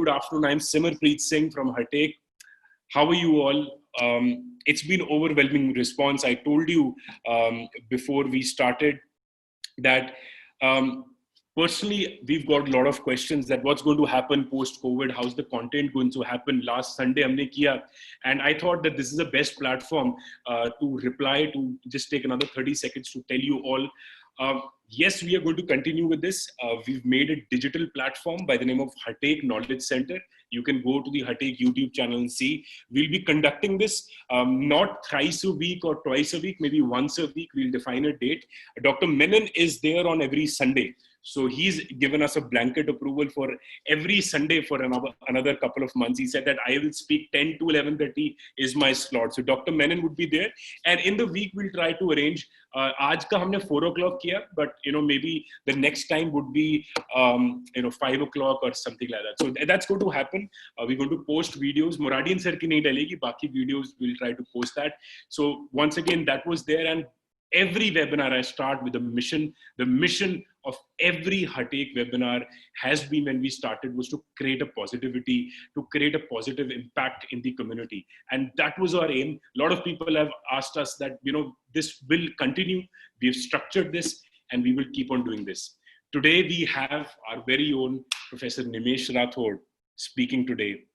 good afternoon. I'm Simarpreet Singh from Hartake. How are you all? It's been overwhelming response. I told you before we started that personally, we've got a lot of questions that what's going to happen post-COVID, how's the content going to happen. Last Sunday, humne kiya, and I thought that this is the best platform to reply to. Just take another 30 seconds to tell you all. Yes, we are going to continue with this. We've made a digital platform by the name of Hartake Knowledge Center. You can go to the Hartake YouTube channel and see. We'll be conducting this not thrice a week or twice a week, maybe once a week. We'll define a date. Dr. Menon is there on every Sunday. So he's given us a blanket approval for every Sunday for another couple of months. He said that I will speak 10 to 11:30 is my slot. So Dr. Menon would be there. And in the week, we'll try to arrange. Aaj ka humne 4 o'clock kiya, but maybe the next time would be 5 o'clock or something like that. So that's going to happen. We're going to post videos. Muradian sir ki nahi dalegi, baki videos we'll try to post that. So once again, that was there. And every webinar I start with a mission. The mission of every Hartake webinar has been, when we started, was to create a positivity, to create a positive impact in the community. And that was our aim. A lot of people have asked us that, this will continue. We've structured this and we will keep on doing this. Today, we have our very own Professor Nimesh Rathod speaking today.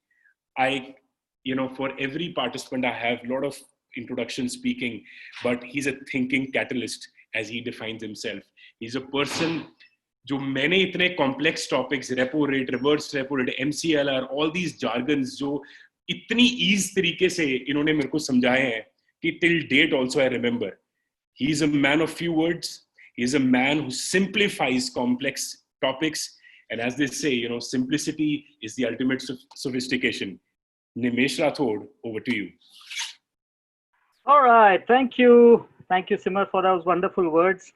For every participant, I have a lot of introduction speaking, but he's a thinking catalyst as he defines himself. He's a person जो मैंने इतने complex topics, repo rate, reverse repo rate, MCLR, all these jargons जो इतनी easy तरीके से इन्होंने मेरे को समझाए हैं कि till date also I remember. He's a man of few words. He's a man who simplifies complex topics. And as they say, simplicity is the ultimate sophistication. Nimesh Rathod, over to you. All right. Thank you. Thank you, Simar, for those wonderful words.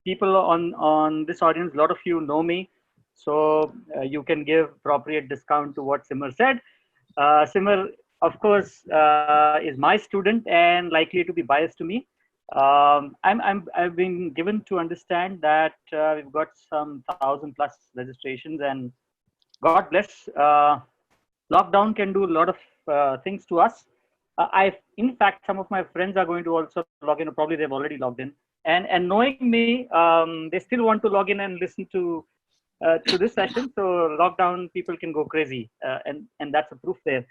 People on this audience, a lot of you know me. So you can give appropriate discount to what Simar said. Simar, of course, is my student and likely to be biased to me. I've been given to understand that we've got some 1,000+ registrations, and God bless. Lockdown can do a lot of things to us. In fact, some of my friends are going to also log in, or probably they've already logged in. And knowing me, they still want to log in and listen to this session. So lockdown people can go crazy, and that's a proof there.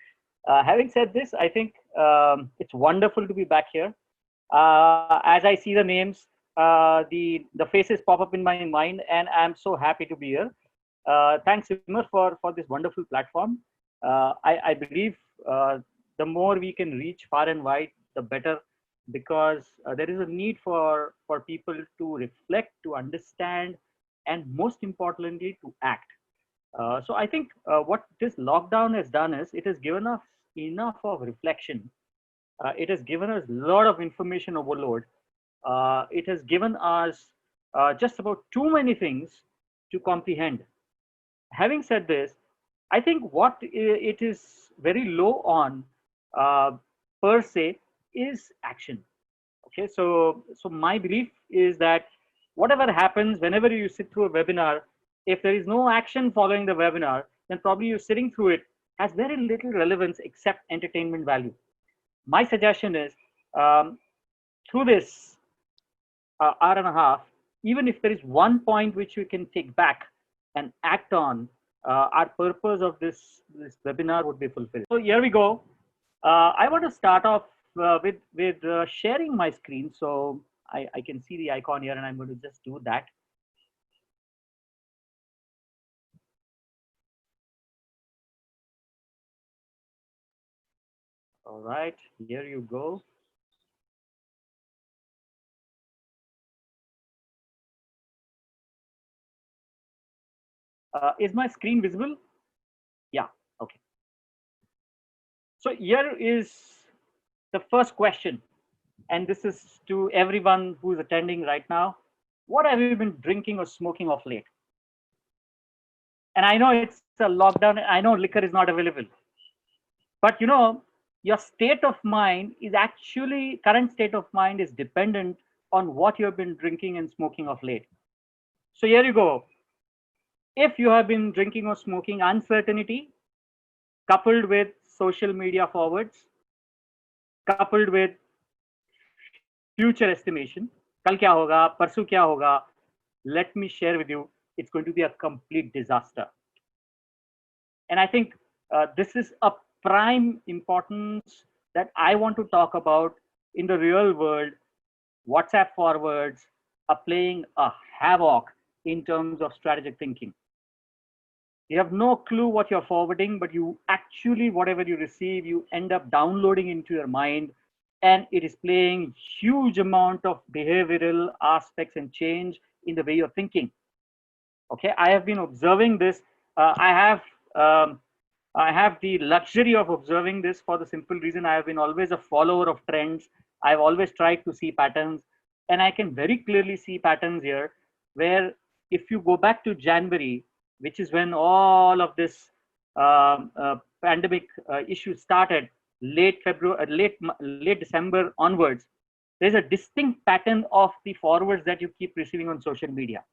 Having said this, I think it's wonderful to be back here. As I see the names, the faces pop up in my mind, and I'm so happy to be here. Thanks, Simar, for this wonderful platform. I believe the more we can reach far and wide, the better, because there is a need for people to reflect, to understand, and most importantly, to act. So I think what this lockdown has done is it has given us enough of reflection. It has given us a lot of information overload. It has given us just about too many things to comprehend. Having said this, I think what it is very low on per se is action. Okay, so my belief is that whatever happens, whenever you sit through a webinar, if there is no action following the webinar, then probably you sitting through it has very little relevance except entertainment value. My suggestion is through this hour and a half, even if there is one point which you can take back and act on, our purpose of this webinar would be fulfilled. So here we go. I want to start off with sharing my screen, so I can see the icon here, and I'm going to just do that. All right, here you go. Is my screen visible? Yeah, okay. So here is the first question, and this is to everyone who's attending right now. What have you been drinking or smoking of late? And I know it's a lockdown, I know liquor is not available, but your state of mind is actually, current state of mind is dependent on what you have been drinking and smoking of late. So here you go. If you have been drinking or smoking, uncertainty coupled with social media forwards, coupled with future estimation, kal kya hoga, parsu kya hoga, let me share with you, it's going to be a complete disaster. And I think this is a prime importance that I want to talk about in the real world. WhatsApp forwards are playing a havoc in terms of strategic thinking. You have no clue what you're forwarding, but you actually, whatever you receive, you end up downloading into your mind, and it is playing huge amount of behavioral aspects and change in the way you're thinking. Okay, I have been observing this. Um, I have the luxury of observing this for the simple reason I have been always a follower of trends. I've always tried to see patterns, and I can very clearly see patterns here where if you go back to January, which is when all of this pandemic issue started, late February, late December onwards, there's a distinct pattern of the forwards that you keep receiving on social media,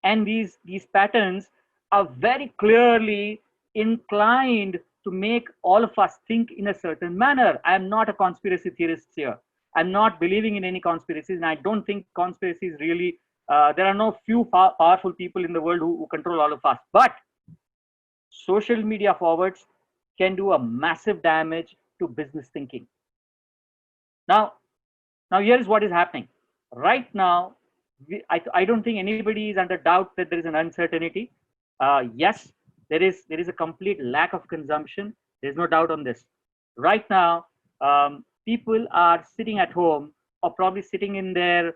and these patterns are very clearly inclined to make all of us think in a certain manner. I am not a conspiracy theorist here. I'm not believing in any conspiracies, and I don't think conspiracies really. There are no few powerful people in the world who control all of us. But social media forwards can do a massive damage to business thinking. Now, now here is what is happening right now. I don't think anybody is under doubt that there is an uncertainty. Yes, there is a complete lack of consumption. There's no doubt on this. Right now, people are sitting at home or probably sitting in their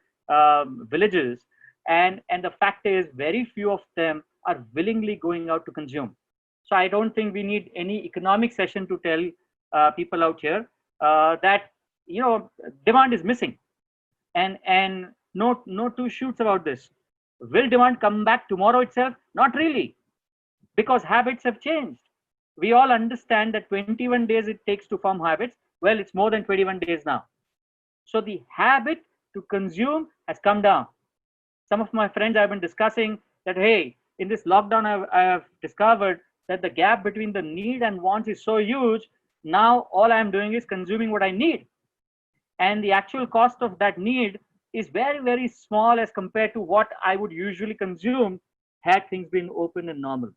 villages, and the fact is, very few of them are willingly going out to consume. So I don't think we need any economic session to tell people out here that demand is missing, and no two shoots about this. Will demand come back tomorrow itself? Not really, because habits have changed. We all understand that 21 days it takes to form habits. Well, it's more than 21 days now. So the habit to consume has come down. Some of my friends have been discussing that, hey, in this lockdown, I have discovered that the gap between the need and wants is so huge. Now all I'm doing is consuming what I need, and the actual cost of that need is very small as compared to what I would usually consume had things been open and normal.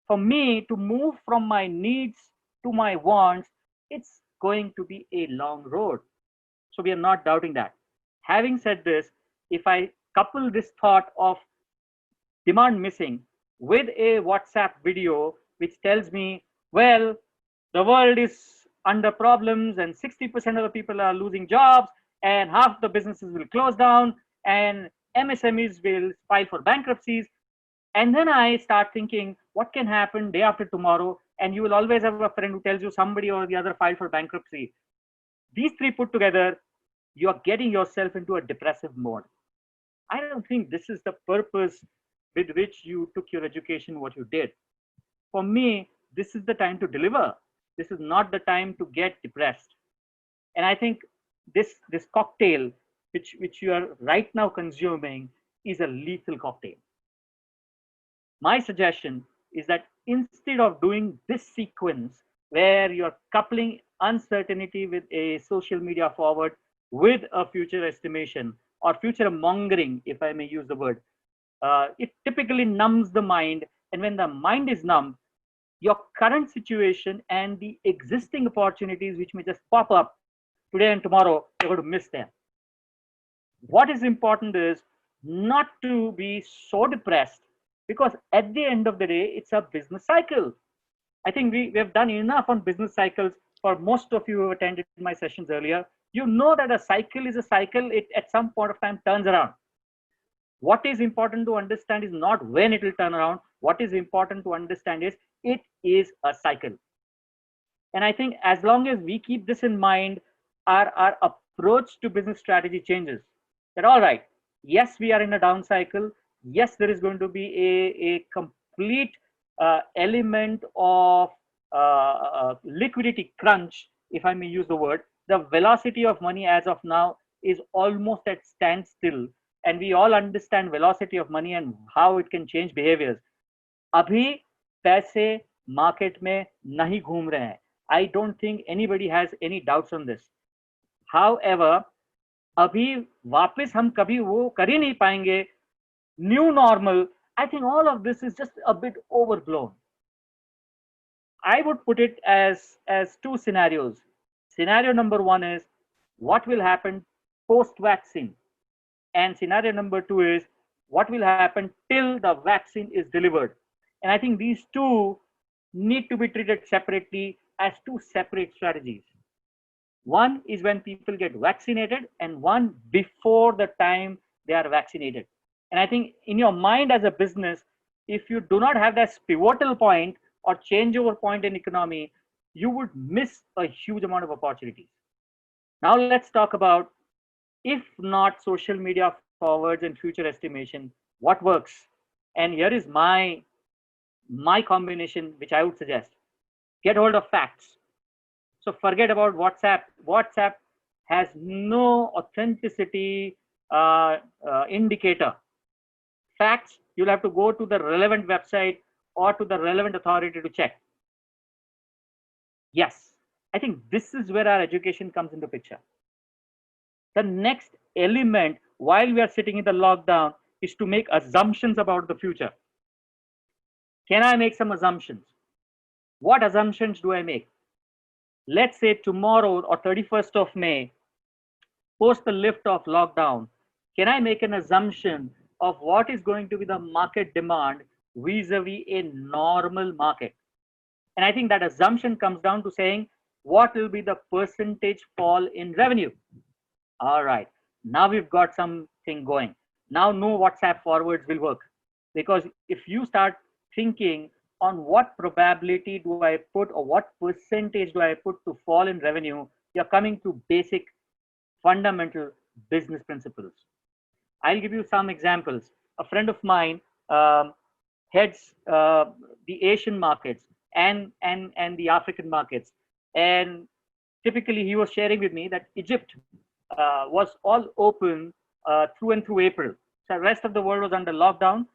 For me to move from my needs to my wants, it's going to be a long road. So we are not doubting that. Having said this, if I couple this thought of demand missing with a WhatsApp video which tells me, well, the world is under problems and 60% of the people are losing jobs and half the businesses will close down and MSMEs will file for bankruptcies. And then I start thinking, what can happen day after tomorrow? And you will always have a friend who tells you somebody or the other filed for bankruptcy. These three put together, you are getting yourself into a depressive mode. I don't think this is the purpose with which you took your education, what you did. For me, this is the time to deliver. This is not the time to get depressed. And I think this cocktail, which you are right now consuming, is a lethal cocktail. My suggestion is that instead of doing this sequence where you're coupling uncertainty with a social media forward with a future estimation or future mongering, if I may use the word, it typically numbs the mind. And when the mind is numb, your current situation and the existing opportunities which may just pop up today and tomorrow, you're going to miss them. What is important is not to be so depressed, because at the end of the day, it's a business cycle. I think we have done enough on business cycles. For most of you who attended my sessions earlier, you know that a cycle is a cycle. It at some point of time turns around. What is important to understand is not when it will turn around. What is important to understand is it is a cycle. And I think as long as we keep this in mind, our approach to business strategy changes. That all right, yes, we are in a down cycle. Yes, there is going to be a complete element of liquidity crunch, if I may use the word. The velocity of money as of now is almost at standstill, and we all understand velocity of money and how it can change behaviors. अभी पैसे market में नहीं घूम रहे हैं. I don't think anybody has any doubts on this. However, अभी वापस हम कभी वो कर ही नहीं पाएंगे. New normal, I think all of this is just a bit overblown. I would put it as two scenarios. Scenario number one is what will happen post vaccine, and scenario number two is what will happen till the vaccine is delivered. And I think these two need to be treated separately as two separate strategies. One is when people get vaccinated, and one before the time they are vaccinated. And I think in your mind as a business, if you do not have that pivotal point or changeover point in economy, you would miss a huge amount of opportunities. Now let's talk about, if not social media forwards and future estimation, what works? And here is my combination, which I would suggest. Get hold of facts. So forget about WhatsApp. WhatsApp has no authenticity indicator. Facts, you'll have to go to the relevant website or to the relevant authority to check. Yes, I think this is where our education comes into picture. The next element while we are sitting in the lockdown is to make assumptions about the future. Can I make some assumptions? What assumptions do I make? Let's say tomorrow or 31st of May, post the lift of lockdown, can I make an assumption of what is going to be the market demand vis-a-vis a normal market? And I think that assumption comes down to saying, what will be the percentage fall in revenue? All right, now we've got something going. Now no WhatsApp forwards will work, because if you start thinking on what probability do I put or what percentage do I put to fall in revenue, you're coming to basic fundamental business principles. I'll give you some examples. A friend of mine heads the Asian markets and the African markets, and typically he was sharing with me that Egypt was all open through and through April. So the rest of the world was under lockdown.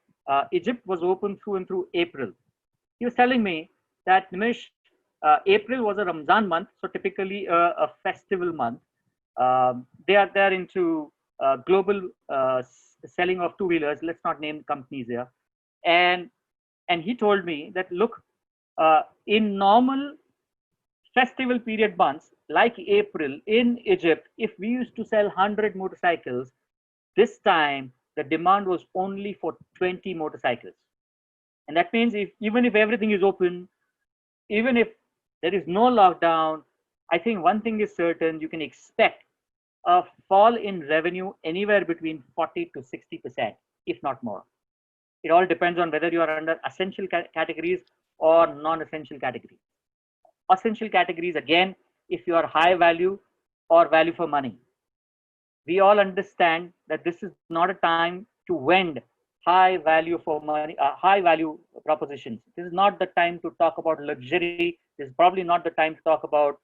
Egypt was open through and through April. He was telling me that, Nimish, April was a Ramzan month, so typically a festival month. They are into global selling of two-wheelers. Let's not name companies here. And he told me that, look, in normal festival period months like April in Egypt, if we used to sell 100 motorcycles, this time the demand was only for 20 motorcycles. And that means even if everything is open, even if there is no lockdown, I think one thing is certain, you can expect a fall in revenue anywhere between 40 to 60%, if not more. It all depends on whether you are under essential categories or non-essential categories. Essential categories, again, if you are high value or value for money. We all understand that this is not a time to vend high value for money, high value propositions. This is not the time to talk about luxury. This is probably not the time to talk about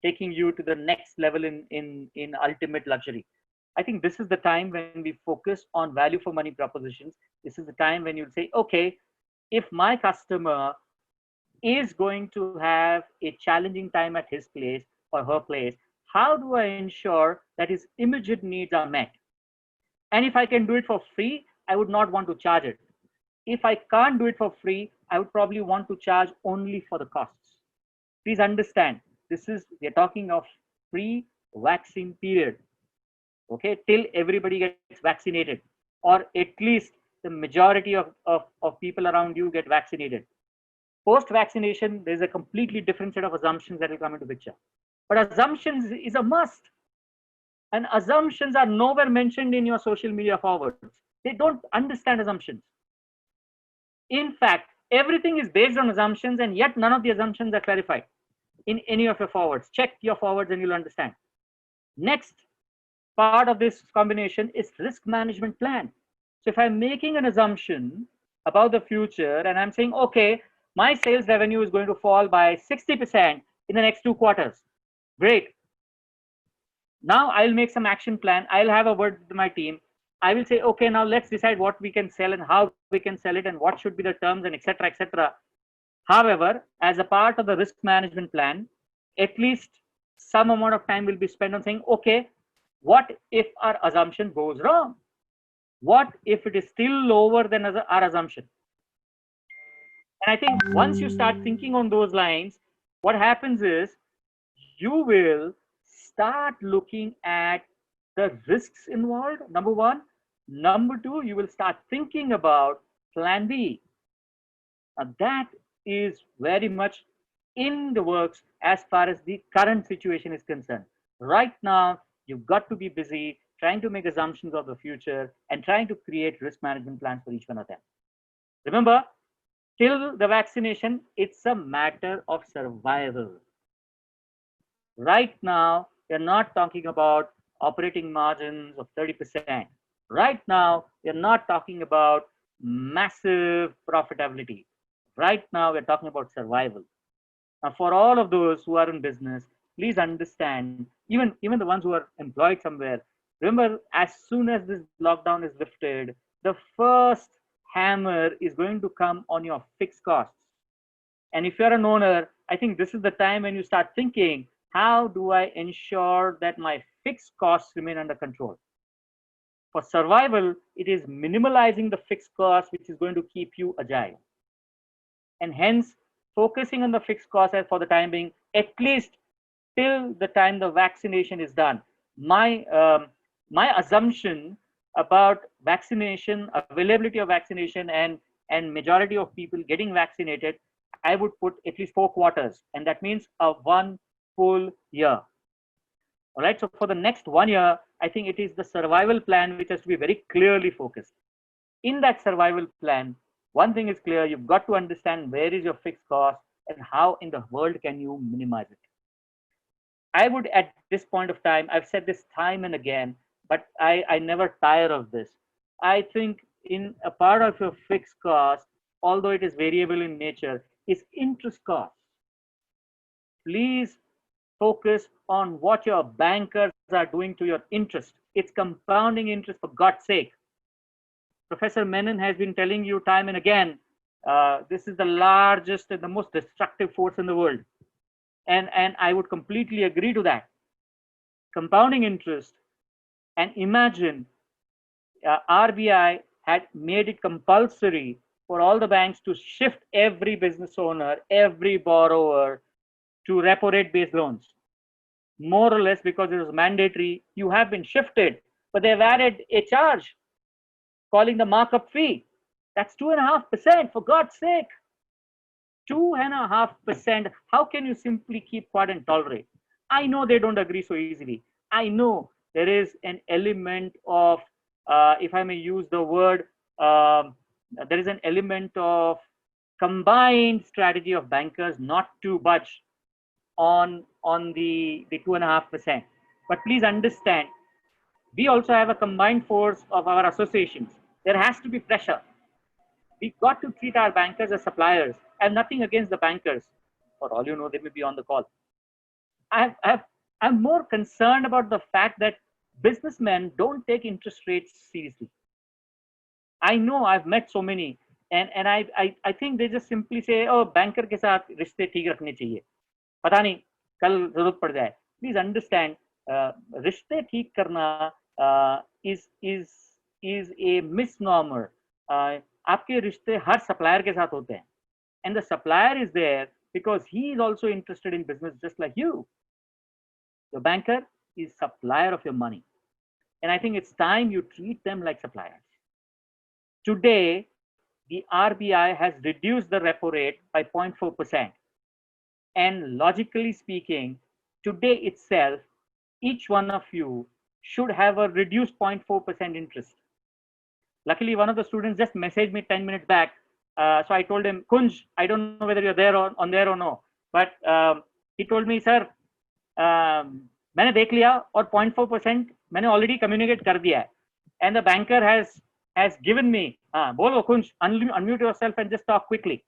taking you to the next level in ultimate luxury. I think this is the time when we focus on value for money propositions. This is the time when you'll say, okay, if my customer is going to have a challenging time at his place or her place, how do I ensure that his immediate needs are met? And if I can do it for free, I would not want to charge it. If I can't do it for free, I would probably want to charge only for the costs. Please understand, we're talking of pre-vaccine period, okay, till everybody gets vaccinated, or at least the majority of people around you get vaccinated. Post-vaccination, there's a completely different set of assumptions that will come into picture. But assumptions is a must. And assumptions are nowhere mentioned in your social media forwards. They don't understand assumptions. In fact, everything is based on assumptions, and yet none of the assumptions are clarified in any of your forwards. Check your forwards and you'll understand. Next part of this combination is risk management plan. So if I'm making an assumption about the future and I'm saying, okay, my sales revenue is going to fall by 60% in the next 2 quarters. Great. Now I'll make some action plan. I'll have a word with my team. I will say, okay, now let's decide what we can sell and how we can sell it and what should be the terms and etc. etc. However, as a part of the risk management plan, at least some amount of time will be spent on saying, okay, what if our assumption goes wrong? What if it is still lower than our assumption? And I think once you start thinking on those lines, what happens is you will start looking at the risks involved, number one. Number two, you will start thinking about plan B. And that is very much in the works as far as the current situation is concerned. Right now, you've got to be busy trying to make assumptions of the future and trying to create risk management plans for each one of them. Remember, till the vaccination, it's a matter of survival. Right now, we're not talking about operating margins of 30%. Right now, we're not talking about massive profitability. Right now, we're talking about survival. Now, for all of those who are in business, please understand, even the ones who are employed somewhere, remember, as soon as this lockdown is lifted, the first hammer is going to come on your fixed costs. And if you're an owner, I think this is the time when you start thinking, how do I ensure that my fixed costs remain under control? For survival, it is minimalizing the fixed costs, which is going to keep you agile. And hence, focusing on the fixed costs for the time being, at least till the time the vaccination is done. My assumption about vaccination, availability of vaccination, and majority of people getting vaccinated, I would put at least 4 quarters, and that means a 1 full year. All right. So for the next 1 year, I think it is the survival plan which has to be very clearly focused. In that survival plan, one thing is clear: you've got to understand where is your fixed cost and how in the world can you minimize it. I would, at this point of time, I've said this time and again, but I never tire of this. I think in a part of your fixed cost, although it is variable in nature, is interest cost. Please focus on what your bankers are doing to your interest. It's compounding interest, for God's sake. Professor Menon has been telling you time and again, this is the largest and the most destructive force in the world. And I would completely agree to that. Compounding interest, and imagine RBI had made it compulsory for all the banks to shift every business owner, every borrower to repo rate based loans. More or less because it was mandatory, you have been shifted, but they've added a charge calling the markup fee. That's 2.5%, for God's sake. 2.5%. How can you simply keep quiet and tolerate? I know they don't agree so easily. I know there is an element of, if I may use the word, there is an element of combined strategy of bankers not to budge on the 2.5%. But please understand, we also have a combined force of our associations. There has to be pressure. We've got to treat our bankers as suppliers. I have nothing against the bankers. For all you know, they may be on the call. I'm more concerned about the fact that businessmen don't take interest rates seriously. I know I've met so many, and I think they just simply say, oh, banker के साथ रिश्ते ठीक रखने चाहिए. पता नहीं कल जरूरत पड़ जाए. Please understand, रिश्ते ठीक करना is a misnomer. आपके रिश्ते हर supplier के साथ होते हैं, and the supplier is there because he is also interested in business just like you. The banker is supplier of your money, and I think it's time you treat them like suppliers. Today, the RBI has reduced the repo rate by 0.4%. And logically speaking, today itself, each one of you should have a reduced 0.4% interest. Luckily, one of the students just messaged me 10 minutes back. So I told him, Kunj, I don't know whether you're there on there or no. But he told me, sir, मैंने देख लिया और 0.4% मैंने already communicate कर दिया है. And the banker has given me, bolo Kunj, unmute yourself and just talk quickly.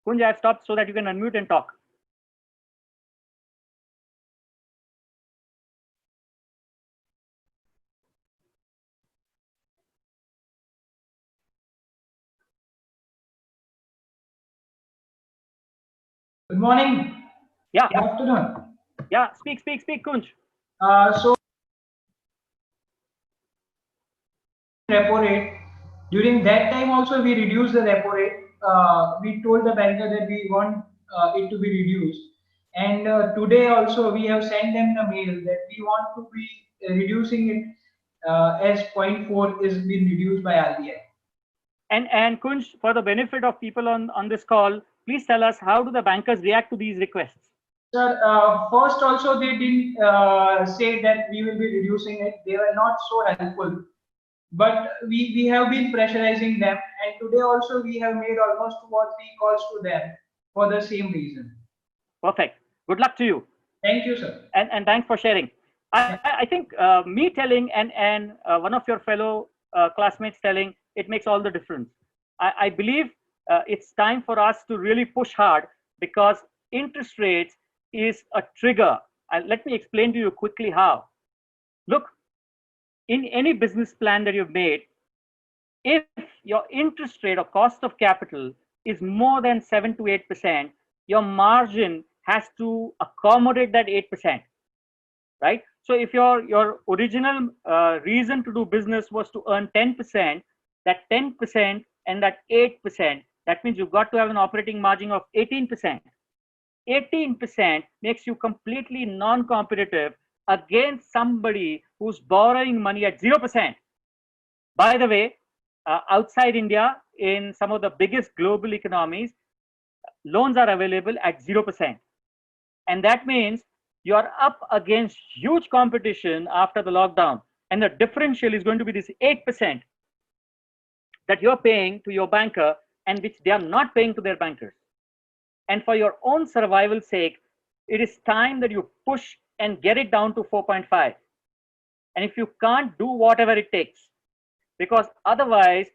Kunj, I've stopped so that you can unmute and talk. Good morning. Yeah. Good afternoon. Yeah. Speak, Kunj. So repo rate. During that time also we reduced the repo rate. We told the banker that we want it to be reduced. And today also we have sent them the mail that we want to be reducing it as 0.4 is being reduced by RBI. And Kunj, for the benefit of people on this call, please tell us, how do the bankers react to these requests? Sir, first also they didn't say that we will be reducing it. They were not so helpful. But we have been pressurizing them, and today also we have made almost 2 or 3 calls to them for the same reason. Perfect. Good luck to you. Thank you, sir. And thanks for sharing. I think me telling and one of your fellow classmates telling, it makes all the difference. I believe it's time for us to really push hard, because interest rates is a trigger. Let me explain to you quickly how. Look, in any business plan that you've made, if your interest rate or cost of capital is more than 7 to 8%, your margin has to accommodate that 8%, right? So if your original reason to do business was to earn 10%, that 10% and that 8%, that means you've got to have an operating margin of 18%. 18% makes you completely non-competitive against somebody who's borrowing money at 0%. By the way, outside India, in some of the biggest global economies, loans are available at 0%. And that means you're up against huge competition after the lockdown. And the differential is going to be this 8% that you're paying to your banker, and which they are not paying to their bankers. And for your own survival's sake, it is time that you push and get it down to 4.5. And if you can't, do whatever it takes, because otherwise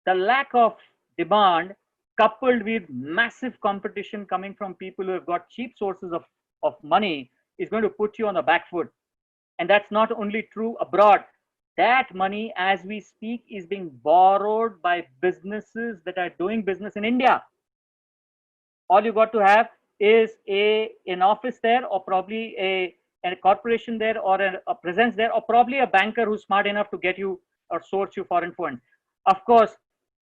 the lack of demand coupled with massive competition coming from people who have got cheap sources of money is going to put you on the back foot. And that's not only true abroad. That money, as we speak, is being borrowed by businesses that are doing business in India. All you got to have is an office there, or probably a corporation there, or a presence there, or probably a banker who's smart enough to get you or source you foreign funds. Of course,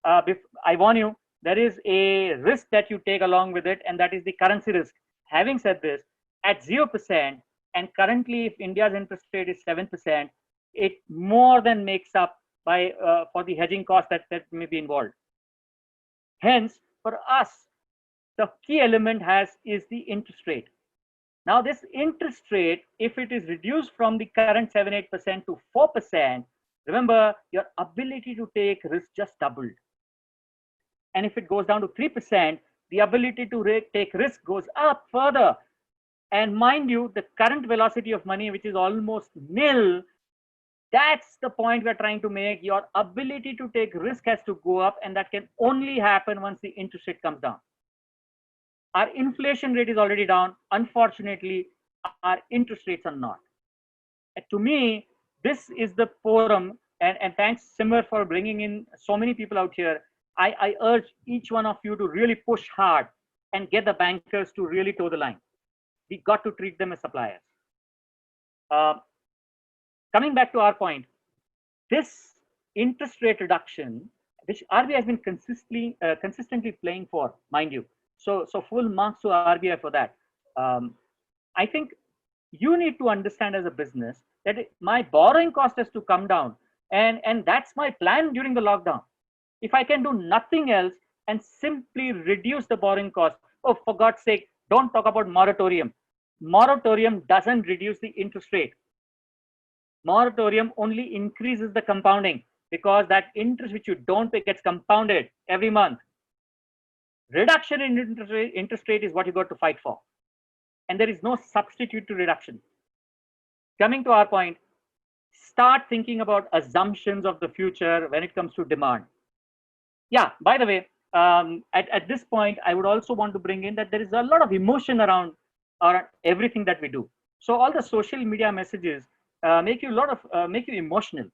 I warn you, there is a risk that you take along with it, and that is the currency risk. Having said this, at 0%, and currently if India's interest rate is 7%, it more than makes up by for the hedging cost that may be involved. Hence, for us, the key element is the interest rate. Now, this interest rate, if it is reduced from the current 7-8% to 4%, remember, your ability to take risk just doubled. And if it goes down to 3%, the ability to take risk goes up further. And mind you, the current velocity of money, which is almost nil, that's the point we're trying to make. Your ability to take risk has to go up, and that can only happen once the interest rate comes down. Our inflation rate is already down. Unfortunately, our interest rates are not. And to me, this is the forum, and thanks Simar for bringing in so many people out here. I urge each one of you to really push hard and get the bankers to really toe the line. We got to treat them as suppliers. Coming back to our point, this interest rate reduction, which RBI has been consistently playing for, mind you. So full marks to RBI for that. I think you need to understand as a business that my borrowing cost has to come down, and that's my plan during the lockdown. If I can do nothing else and simply reduce the borrowing cost, oh, for God's sake, don't talk about moratorium. Moratorium doesn't reduce the interest rate. Moratorium only increases the compounding, because that interest which you don't pay gets compounded every month. Reduction in interest rate is what you got to fight for. And there is no substitute to reduction. Coming to our point, start thinking about assumptions of the future when it comes to demand. Yeah, by the way, at this point, I would also want to bring in that there is a lot of emotion around everything that we do. So all the social media messages make you emotional.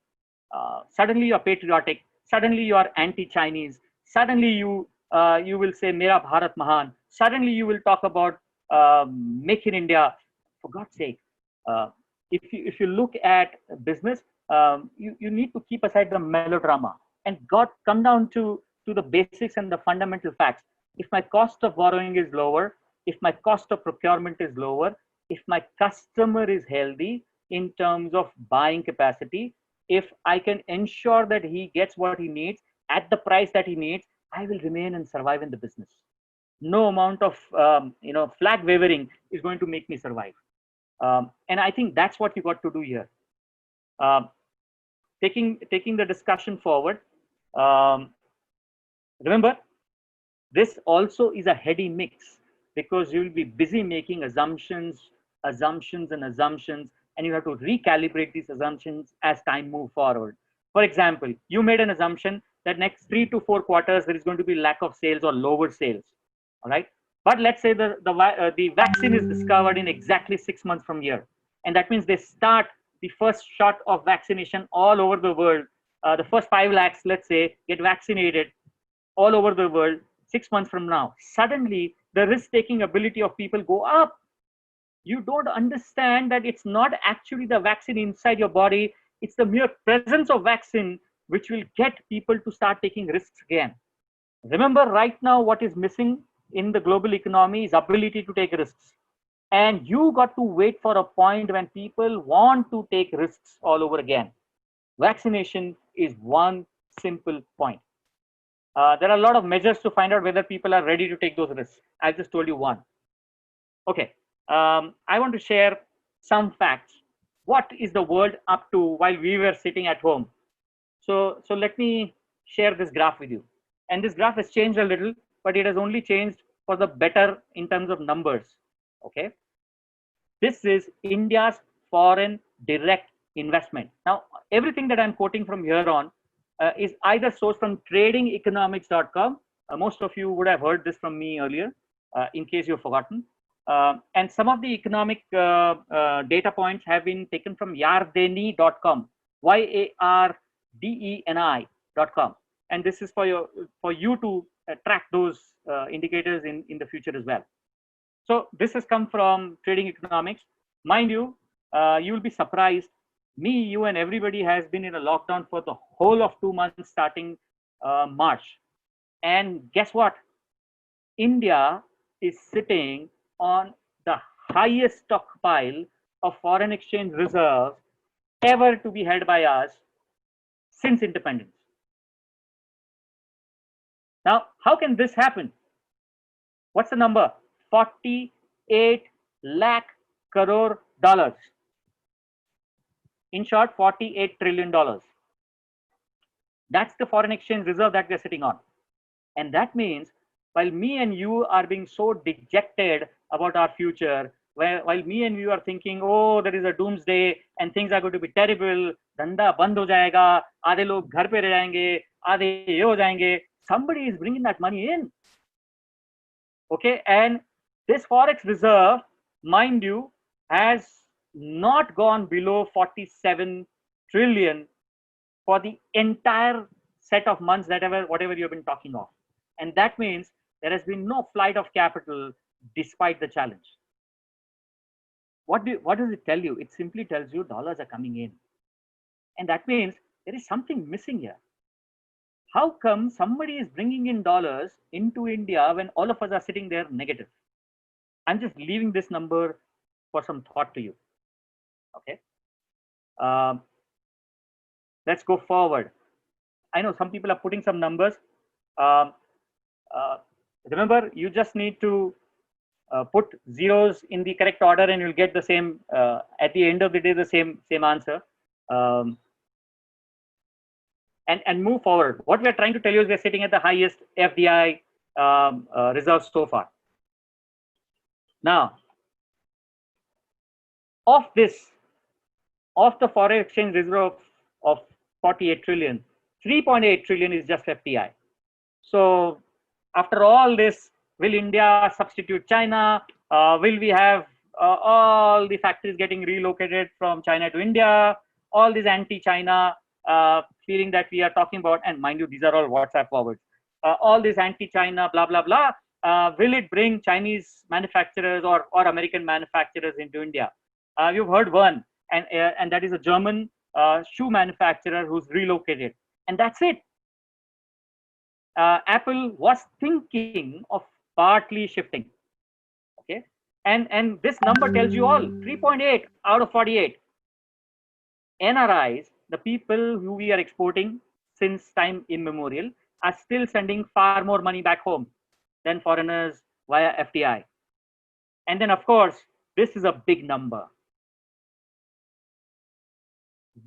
Suddenly you're patriotic. Suddenly you are anti-Chinese. Suddenly you will say Mera Bharat Mahan. Suddenly you will talk about Make in India. For God's sake, if you look at business, you need to keep aside the melodrama and come down to the basics and the fundamental facts. If my cost of borrowing is lower, if my cost of procurement is lower, if my customer is healthy in terms of buying capacity, if I can ensure that he gets what he needs at the price that he needs, I will remain and survive in the business. No amount of flag wavering is going to make me survive. And I think that's what you got to do here. Taking the discussion forward, remember, this also is a heady mix, because you will be busy making assumptions, and you have to recalibrate these assumptions as time moves forward. For example, you made an assumption that next 3 to 4 quarters there is going to be lack of sales or lower sales. All right, but let's say the vaccine is discovered in exactly 6 months from here, and that means they start the first shot of vaccination all over the world. The first 5 lakhs, let's say, get vaccinated all over the world 6 months from now. Suddenly, the risk-taking ability of people go up. You don't understand that it's not actually the vaccine inside your body, it's the mere presence of vaccine which will get people to start taking risks again. Remember, right now, what is missing in the global economy is ability to take risks. And you got to wait for a point when people want to take risks all over again. Vaccination is one simple point. There are a lot of measures to find out whether people are ready to take those risks. I just told you one. Okay, I want to share some facts. What is the world up to while we were sitting at home? So let me share this graph with you. And this graph has changed a little, but it has only changed for the better in terms of numbers. Okay, this is India's foreign direct investment. Now, everything that I'm quoting from here on is either sourced from tradingeconomics.com. Most of you would have heard this from me earlier, in case you've forgotten. And some of the economic data points have been taken from yardeni.com, YARDENI.com. And this is for you to track those indicators in the future as well. So this has come from Trading Economics. Mind you, you will be surprised. Me, you, and everybody has been in a lockdown for the whole of 2 months starting March. And guess what? India is sitting on the highest stockpile of foreign exchange reserves ever to be held by us since independence. Now, how can this happen? What's the number? 48 lakh crore dollars. In short, $48 trillion. That's the foreign exchange reserve that we're sitting on. And that means, while me and you are being so dejected about our future, while me and you are thinking, oh, there is a doomsday and things are going to be terrible, dhanda band ho jayega, aadhe log ghar pe reh jayenge, aadhe ye ho jayenge, somebody is bringing that money in. Okay, and this forex reserve, mind you, has not gone below 47 trillion for the entire set of months whatever you've been talking of. And that means there has been no flight of capital despite the challenge. What does it tell you? It simply tells you dollars are coming in. And that means there is something missing here. How come somebody is bringing in dollars into India when all of us are sitting there negative? I'm just leaving this number for some thought to you. Okay. Let's go forward. I know some people are putting some numbers. Remember, you just need to put zeros in the correct order and you'll get the same, at the end of the day, the same answer. And move forward. What we're trying to tell you is we're sitting at the highest FDI results so far. Now, of the foreign exchange reserve of 48 trillion, 3.8 trillion is just FDI. So after all this, will India substitute China? Will we have all the factories getting relocated from China to India? All this anti-China feeling that we are talking about, and mind you, these are all WhatsApp forwards. All this anti-China, blah, blah, blah. will it bring Chinese manufacturers or American manufacturers into India? You've heard one, and that is a German shoe manufacturer who's relocated, and that's it. Apple was thinking of partly shifting. Okay, and this number tells you all: 3.8 out of 48. NRIs, the people who we are exporting since time immemorial, are still sending far more money back home than foreigners via FDI. And then, of course, this is a big number.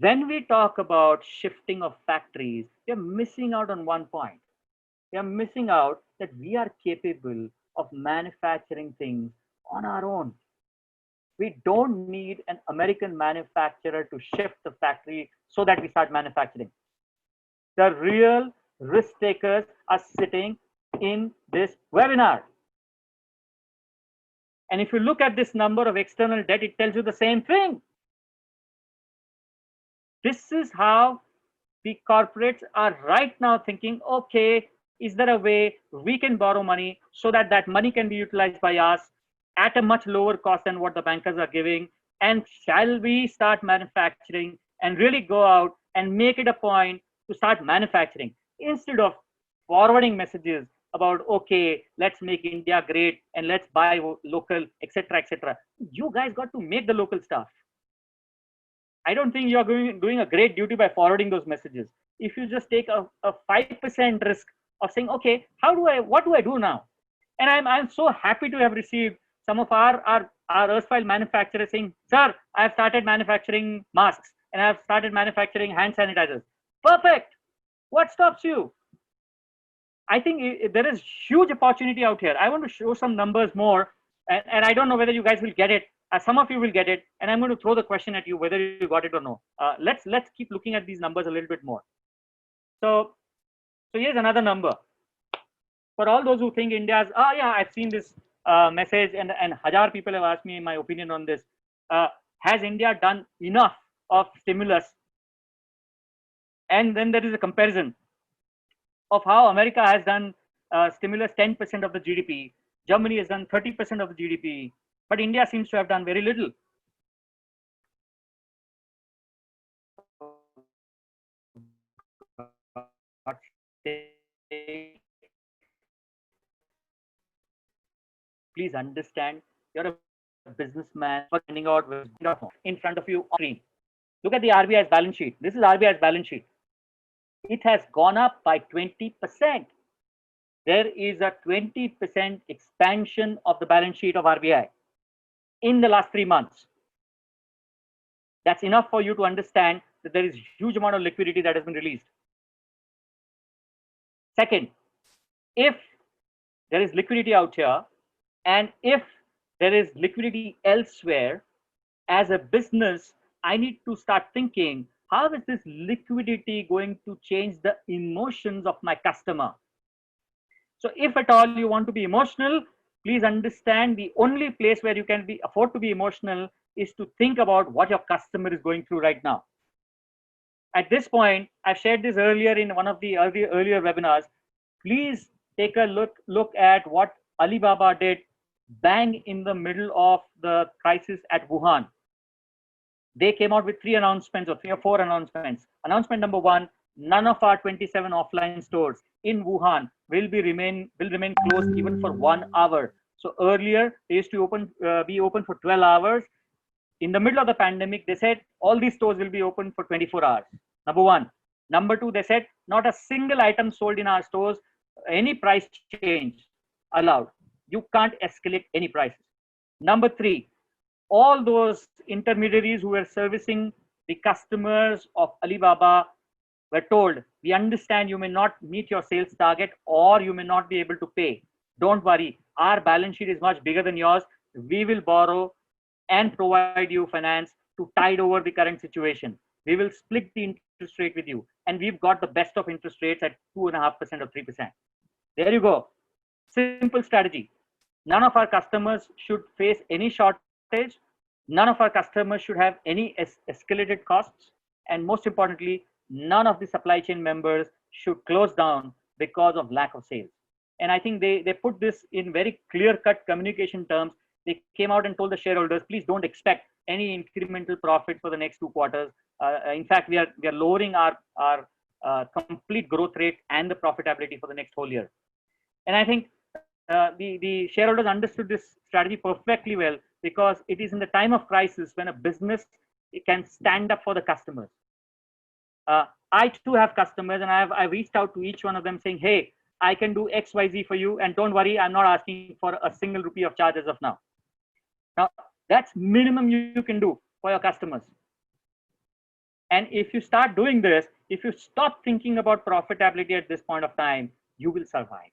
When we talk about shifting of factories, we are missing out on one point. We are missing out that we are capable of manufacturing things on our own. We don't need an American manufacturer to shift the factory so that we start manufacturing. The real risk takers are sitting in this webinar. And if you look at this number of external debt, it tells you the same thing. This is how the corporates are right now thinking, okay, is there a way we can borrow money so that that money can be utilized by us at a much lower cost than what the bankers are giving? And shall we start manufacturing and really go out and make it a point to start manufacturing instead of forwarding messages about, okay, let's make India great and let's buy local, etc., etc. You guys got to make the local stuff. I don't think you're doing a great duty by forwarding those messages. If you just take a 5% risk of saying, okay, what do I do now? And I'm so happy to have received some of our erstwhile manufacturers saying, sir, I've started manufacturing masks and I've started manufacturing hand sanitizers. Perfect. What stops you? I think there is huge opportunity out here. I want to show some numbers more, and I don't know whether you guys will get it. Some of you will get it, and I'm going to throw the question at you whether you got it or no. Let's keep looking at these numbers a little bit more. So here's another number. For all those who think India's, yeah, I've seen this message, and 1,000 people have asked me my opinion on this. Has India done enough of stimulus? And then there is a comparison of how America has done stimulus 10% of the GDP. Germany has done 30% of the GDP. But India seems to have done very little. Please understand, you're a businessman finding out in front of you on screen. Look at the RBI's balance sheet. This is RBI's balance sheet. It has gone up by 20%. There is a 20% expansion of the balance sheet of RBI in the last 3 months. That's enough for you to understand that there is huge amount of liquidity that has been released. Second, if there is liquidity out here, and if there is liquidity elsewhere, as a business, I need to start thinking, how is this liquidity going to change the emotions of my customer? So if at all you want to be emotional, please understand the only place where you can afford to be emotional is to think about what your customer is going through right now. At this point, I've shared this earlier in one of the earlier webinars. Please take a look at what Alibaba did bang in the middle of the crisis at Wuhan. They came out with 3 announcements or 3 or 4 announcements. Announcement number 1, none of our 27 offline stores in Wuhan will remain closed even for 1 hour. So earlier they used to be open for 12 hours. In the middle of the pandemic, they said all these stores will be open for 24 hours. Number 1. Number 2, they said not a single item sold in our stores, any price change allowed. You can't escalate any prices. Number 3, all those intermediaries who were servicing the customers of Alibaba were told, we understand you may not meet your sales target or you may not be able to pay. Don't worry, our balance sheet is much bigger than yours. We will borrow and provide you finance to tide over the current situation. We will split the interest rate with you. And we've got the best of interest rates at 2.5% or 3%. There you go. Simple strategy. None of our customers should face any shortage. None of our customers should have any escalated costs. And most importantly, none of the supply chain members should close down because of lack of sales. And I think they put this in very clear-cut communication terms. They came out and told the shareholders, please don't expect any incremental profit for the next 2 quarters. In fact, we are lowering our complete growth rate and the profitability for the next whole year. And I think the shareholders understood this strategy perfectly well, because it is in the time of crisis when a business can stand up for the customers. I too have customers, and I reached out to each one of them saying, hey, I can do XYZ for you, and don't worry, I'm not asking for a single rupee of charge as of now. Now, that's minimum you can do for your customers. And if you start doing this, if you stop thinking about profitability at this point of time, you will survive.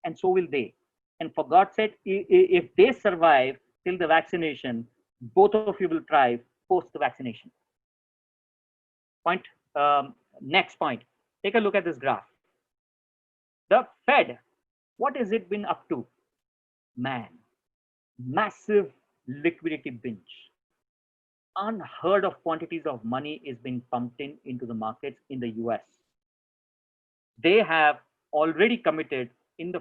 And so will they. And for God's sake, if they survive till the vaccination, both of you will thrive post the vaccination. Next point. Take a look at this graph. The Fed, what has it been up to? Man, massive liquidity binge. Unheard of quantities of money is being pumped into the markets in the US. They have already committed in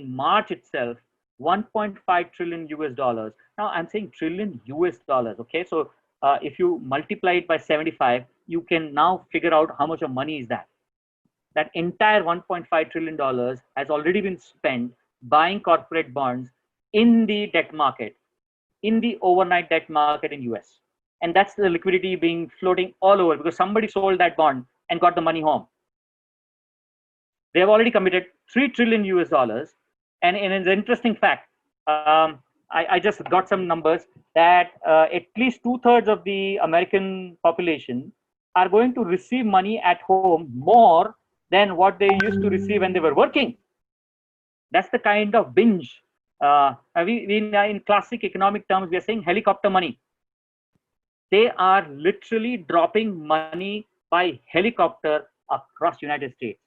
March itself 1.5 trillion US dollars. Now I'm saying trillion US dollars. Okay, so if you multiply it by 75, you can now figure out how much of money is that. That entire 1.5 trillion dollars has already been spent buying corporate bonds in the debt market, in the overnight debt market in US. And that's the liquidity being floating all over, because somebody sold that bond and got the money home. They have already committed 3 trillion US dollars. And an interesting fact, I just got some numbers that at least 2/3 of the American population are going to receive money at home more than what they used to receive when they were working. That's the kind of binge. In classic economic terms, we are saying helicopter money. They are literally dropping money by helicopter across United States.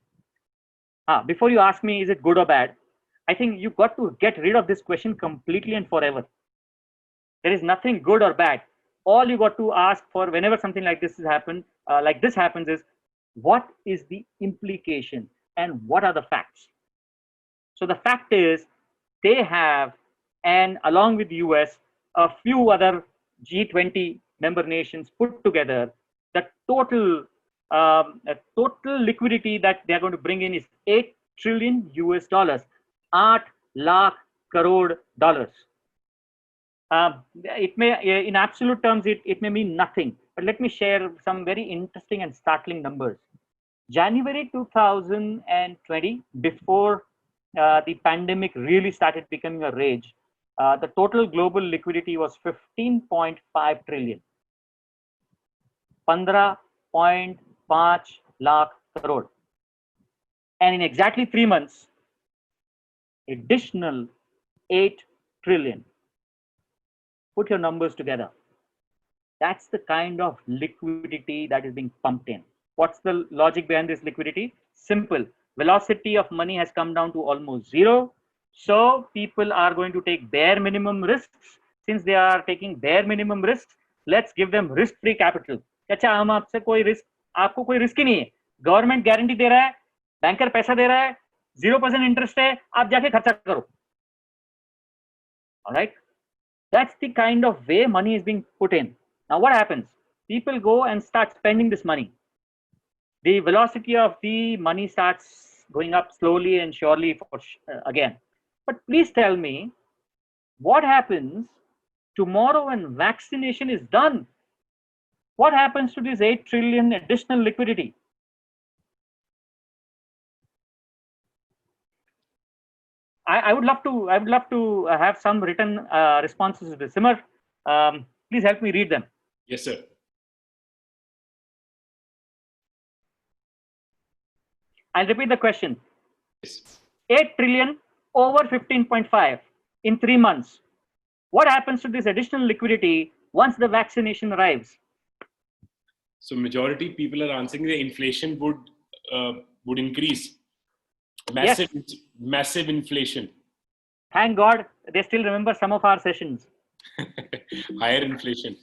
Before you ask me, is it good or bad? I think you've got to get rid of this question completely and forever. There is nothing good or bad. All you got to ask for whenever something like this happens is, what is the implication and what are the facts? So the fact is, they have, and along with the US, a few other G20 member nations put together, the total liquidity that they're going to bring in is 8 trillion US dollars, 8 lakh crore dollars. It may, in absolute terms, it may mean nothing, but let me share some very interesting and startling numbers. January 2020, before the pandemic really started becoming a rage, the total global liquidity was 15.5 trillion. 15.5 lakh crore. And in exactly 3 months, additional 8 trillion. Put your numbers together. That's the kind of liquidity that is being pumped in. What's the logic behind this liquidity? Simple. Velocity of money has come down to almost zero. So people are going to take bare minimum risks. Since they are taking bare minimum risks, let's give them risk-free capital. अच्छा, हम आपसे कोई risk, आपको कोई risk ही नहीं है. Government guarantee दे रहा है, बैंकर पैसा दे रहा है, 0% इंटरेस्ट है, आप जाके खर्चा करो. All right, that's the kind of way money is being put in. Now what happens? People go and start spending this money. The velocity of the money starts going up slowly and surely again. But please tell me, what happens tomorrow when vaccination is done? What happens to this 8 trillion additional liquidity? I would love to have some written responses to this. Simar, please help me read them. Yes, sir. I'll repeat the question. Yes. 8 trillion over 15.5 in 3 months. What happens to this additional liquidity once the vaccination arrives? So majority people are answering the inflation would increase. Massive inflation. Thank God they still remember some of our sessions. Higher inflation.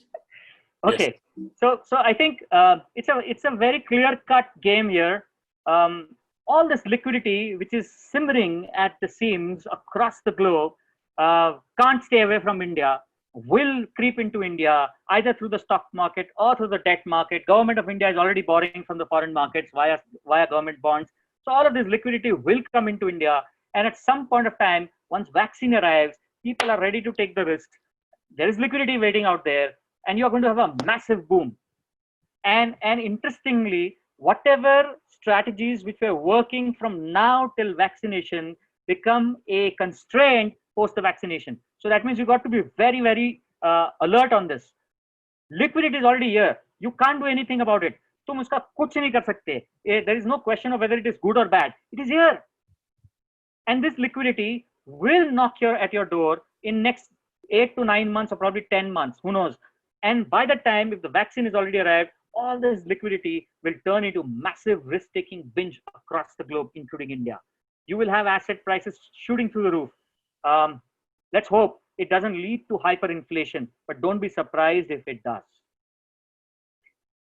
Okay, yes. So I think it's a very clear-cut game here. all this liquidity, which is simmering at the seams across the globe, can't stay away from India, will creep into India either through the stock market or through the debt market. Government of India is already borrowing from the foreign markets via government bonds. So all of this liquidity will come into India. And at some point of time, once vaccine arrives, people are ready to take the risk. There is liquidity waiting out there, and you're going to have a massive boom. And interestingly, whatever strategies which were working from now till vaccination become a constraint post the vaccination. So that means you got to be very, very alert on this. Liquidity is already here. You can't do anything about it. तुम उसका कुछ नहीं कर सकते. There is no question of whether it is good or bad. It is here. And this liquidity will knock at your door in next 8 to 9 months or probably 10 months. Who knows? And by that time, if the vaccine is already arrived, all this liquidity will turn into massive risk-taking binge across the globe, including India. You will have asset prices shooting through the roof. Let's hope it doesn't lead to hyperinflation, but don't be surprised if it does.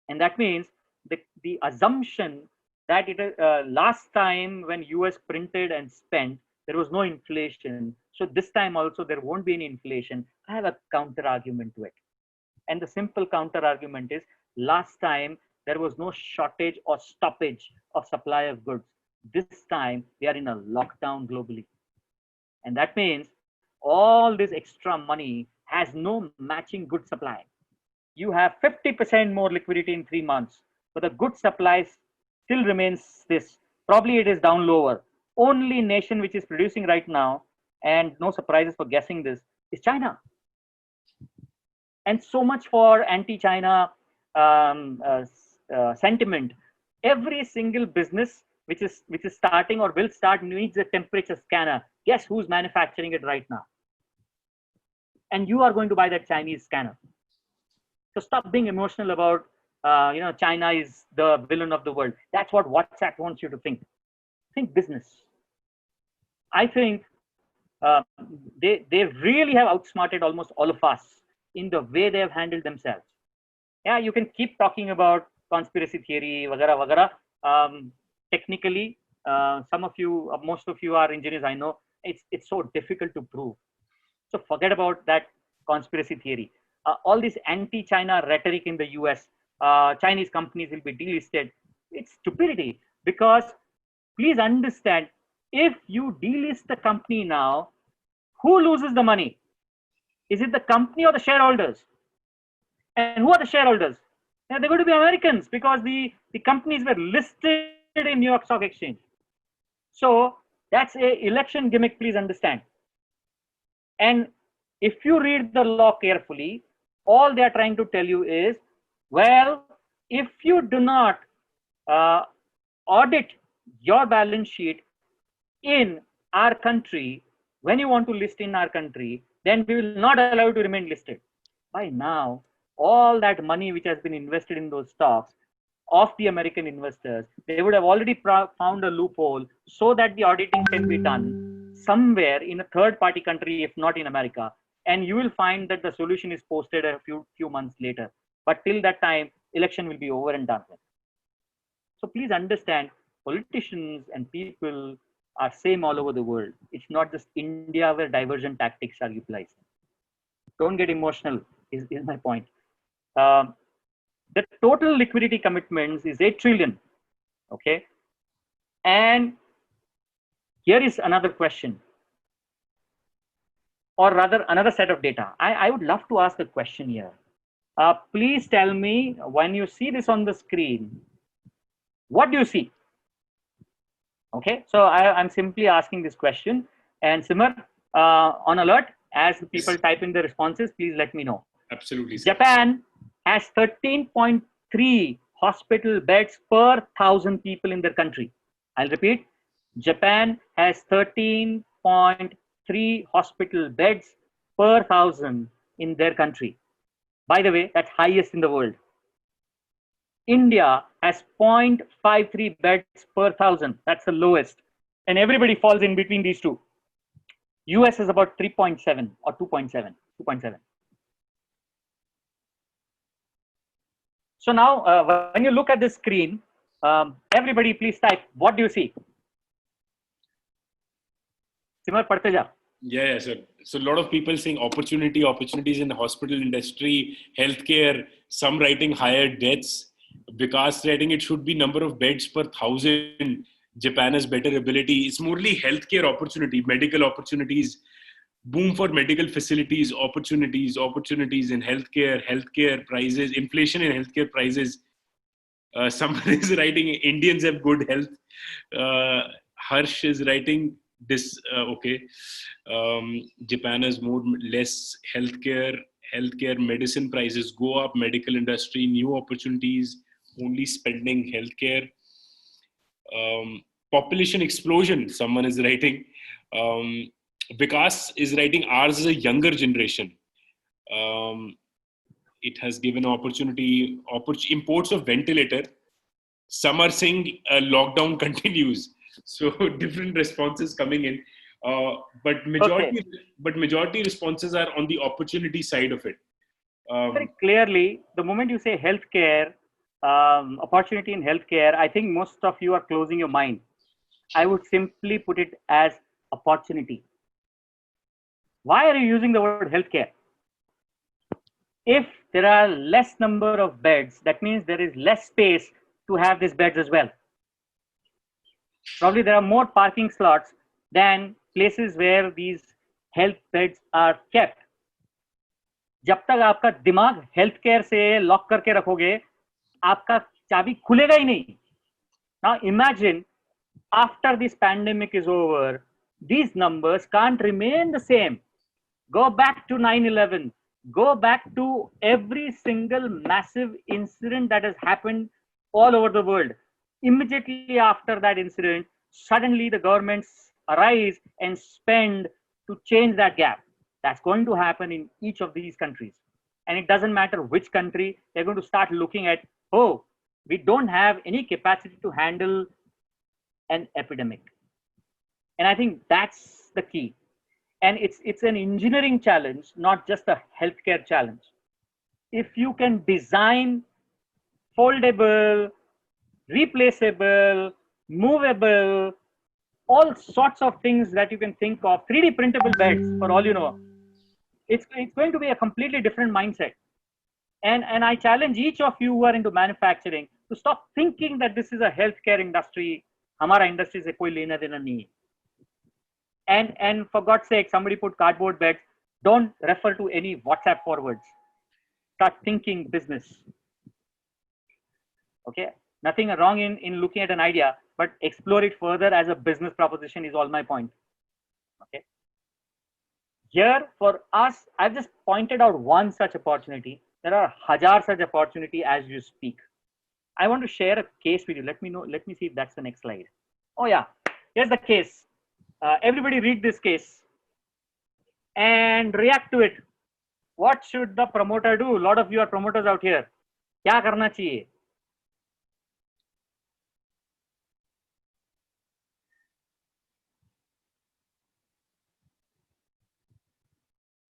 And that means the assumption that last time when US printed and spent, there was no inflation. So this time also there won't be any inflation. I have a counter argument to it. And the simple counter argument is, last time there was no shortage or stoppage of supply of goods. This time we are in a lockdown globally. And that means all this extra money has no matching good supply. You have 50% more liquidity in 3 months, but the good supply still remains this. Probably it is down lower. Only nation which is producing right now, and no surprises for guessing this, is China. And so much for anti-China sentiment. Every single business which is starting or will start needs a temperature scanner. Guess who's manufacturing it right now? And you are going to buy that Chinese scanner. So stop being emotional about China is the villain of the world. That's what WhatsApp wants you to think. Think business. I think they really have outsmarted almost all of us in the way they have handled themselves. Yeah, you can keep talking about conspiracy theory, vagara, vagara. Technically, most of you are engineers, I know. It's so difficult to prove. So forget about that conspiracy theory. All this anti-China rhetoric in the US, Chinese companies will be delisted. It's stupidity, because please understand, if you delist the company now, who loses the money? Is it the company or the shareholders? And who are the shareholders? They're going to be Americans, because the companies were listed in New York Stock Exchange. So that's a election gimmick, please understand. And if you read the law carefully, all they are trying to tell you is, well, if you do not audit your balance sheet in our country, when you want to list in our country, then we will not allow you to remain listed. By now, all that money which has been invested in those stocks of the American investors, they would have already found a loophole so that the auditing can be done somewhere in a third-party country, if not in America. And you will find that the solution is posted a few months later. But till that time, election will be over and done with. So please understand, politicians and people are same all over the world. It's not just India where diversion tactics are utilized. Don't get emotional, is my point. The total liquidity commitments is 8 trillion. Okay. And here is another question, or rather another set of data. I would love to ask a question here. Please tell me, when you see this on the screen, what do you see? Okay, so I'm simply asking this question, and Simar, on alert, as people type in the responses, please let me know. Absolutely. Japan has 13.3 hospital beds per 1,000 people in their country. I'll repeat, Japan has 13.3 hospital beds per 1,000 in their country. By the way, that's highest in the world. India has 0.53 beds per 1,000. That's the lowest. And everybody falls in between these two. US is about 3.7 or 2.7. So now, when you look at the screen, everybody please type, what do you see? Simar, padhte ja. Yeah, sir. So a lot of people saying opportunities in the hospital industry, healthcare, some writing higher deaths. Vikas writing it should be number of beds per thousand. Japan has better ability. It's morely healthcare opportunity, medical opportunities, boom for medical facilities, opportunities in healthcare prices, inflation in healthcare prices. Someone is writing Indians have good health. Harsh is writing this. Okay, Japan has less healthcare medicine prices go up, medical industry, new opportunities, only spending healthcare. Population explosion. Someone is writing. Vikas is writing ours is a younger generation. It has given opportunity imports of ventilator. Some are saying lockdown continues, so different responses coming in, but majority responses are on the opportunity side of it. Very clearly, the moment you say healthcare, opportunity in healthcare, I think most of you are closing your mind. I would simply put it as opportunity. Why are you using the word healthcare? If there are less number of beds, that means there is less space to have these beds as well. Probably there are more parking slots than places where these health beds are kept. जब तक आपका दिमाग health care से lock करके रखोगे, आपका चाबी खुलेगा ही नहीं. Now imagine after this pandemic is over, these numbers can't remain the same. Go back to 9/11. Go back to every single massive incident that has happened all over the world. Immediately after that incident, suddenly the governments arise and spend to change that gap. That's going to happen in each of these countries. And it doesn't matter which country, they're going to start looking at, oh, we don't have any capacity to handle an epidemic. And I think that's the key. And it's an engineering challenge, not just a healthcare challenge. If you can design foldable, replaceable, movable, all sorts of things that you can think of, 3D printable beds for all you know, it's going to be a completely different mindset. And I challenge each of you who are into manufacturing to stop thinking that this is a healthcare industry. Hamara industry se koi lena dena nahi. And for God's sake, somebody put cardboard beds. Don't refer to any WhatsApp forwards. Start thinking business. Okay, nothing wrong in looking at an idea, but explore it further as a business proposition is all my point. Okay. Here for us, I've just pointed out one such opportunity. There are hajar such opportunity as you speak. I want to share a case with you. Let me see if that's the next slide. Oh yeah, here's the case. Everybody read this case and react to it. What should the promoter do? A lot of you are promoters out here. क्या करना चाहिए?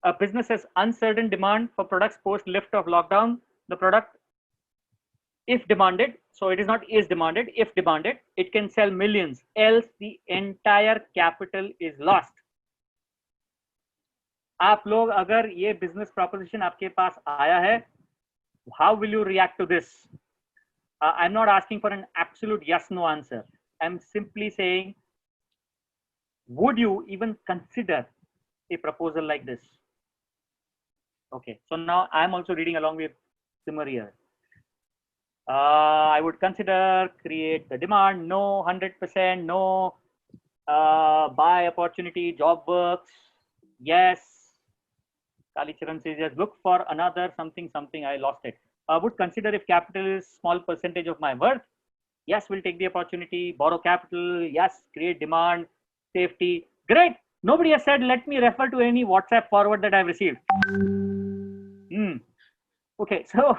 A business has uncertain demand for products post lift of lockdown. The product, if demanded, so it is not is demanded, if demanded, it can sell millions, else the entire capital is lost. आप लोग अगर ये business proposition आपके पास आया है, how will you react to this? I'm not asking for an absolute yes no answer. I'm simply saying, would you even consider a proposal like this? Okay, so now I'm also reading along with Simar here. I would consider create the demand, no, 100%, no, buy opportunity, job works, yes. Kalicharan says yes, look for another something, I lost it. Would consider if capital is small percentage of my worth, yes, we'll take the opportunity, borrow capital, yes, create demand, safety, great. Nobody has said, let me refer to any WhatsApp forward that I've received. Okay, so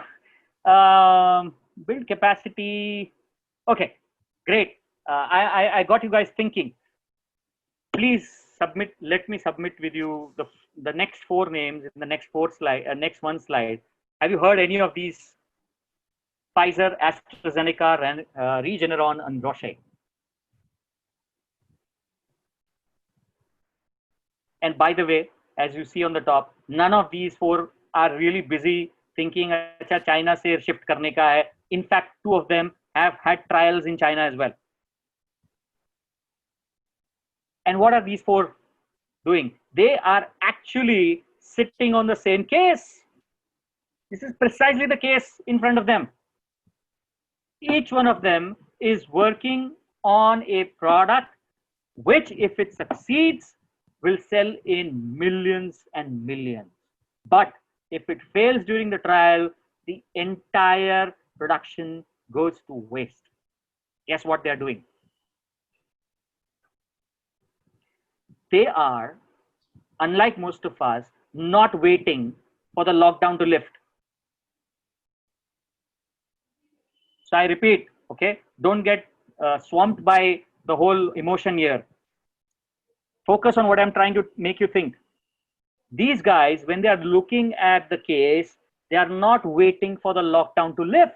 build capacity. Okay, great. I got you guys thinking. Please submit. Let me submit with you the next 4 names in the next 4 slide. Next 1 slide. Have you heard any of these? Pfizer, AstraZeneca, Regeneron, and Roche. And by the way, as you see on the top, none of these four are really busy thinking, "Acha, China se shift karne ka hai." In fact, two of them have had trials in China as well. And what are these four doing? They are actually sitting on the same case. This is precisely the case in front of them. Each one of them is working on a product which, if it succeeds, will sell in millions and millions. But if it fails during the trial, the entire production goes to waste. Guess what they're doing? They are, unlike most of us, not waiting for the lockdown to lift. So I repeat, okay, don't get swamped by the whole emotion here. Focus on what I'm trying to make you think. These guys, when they are looking at the case, they are not waiting for the lockdown to lift.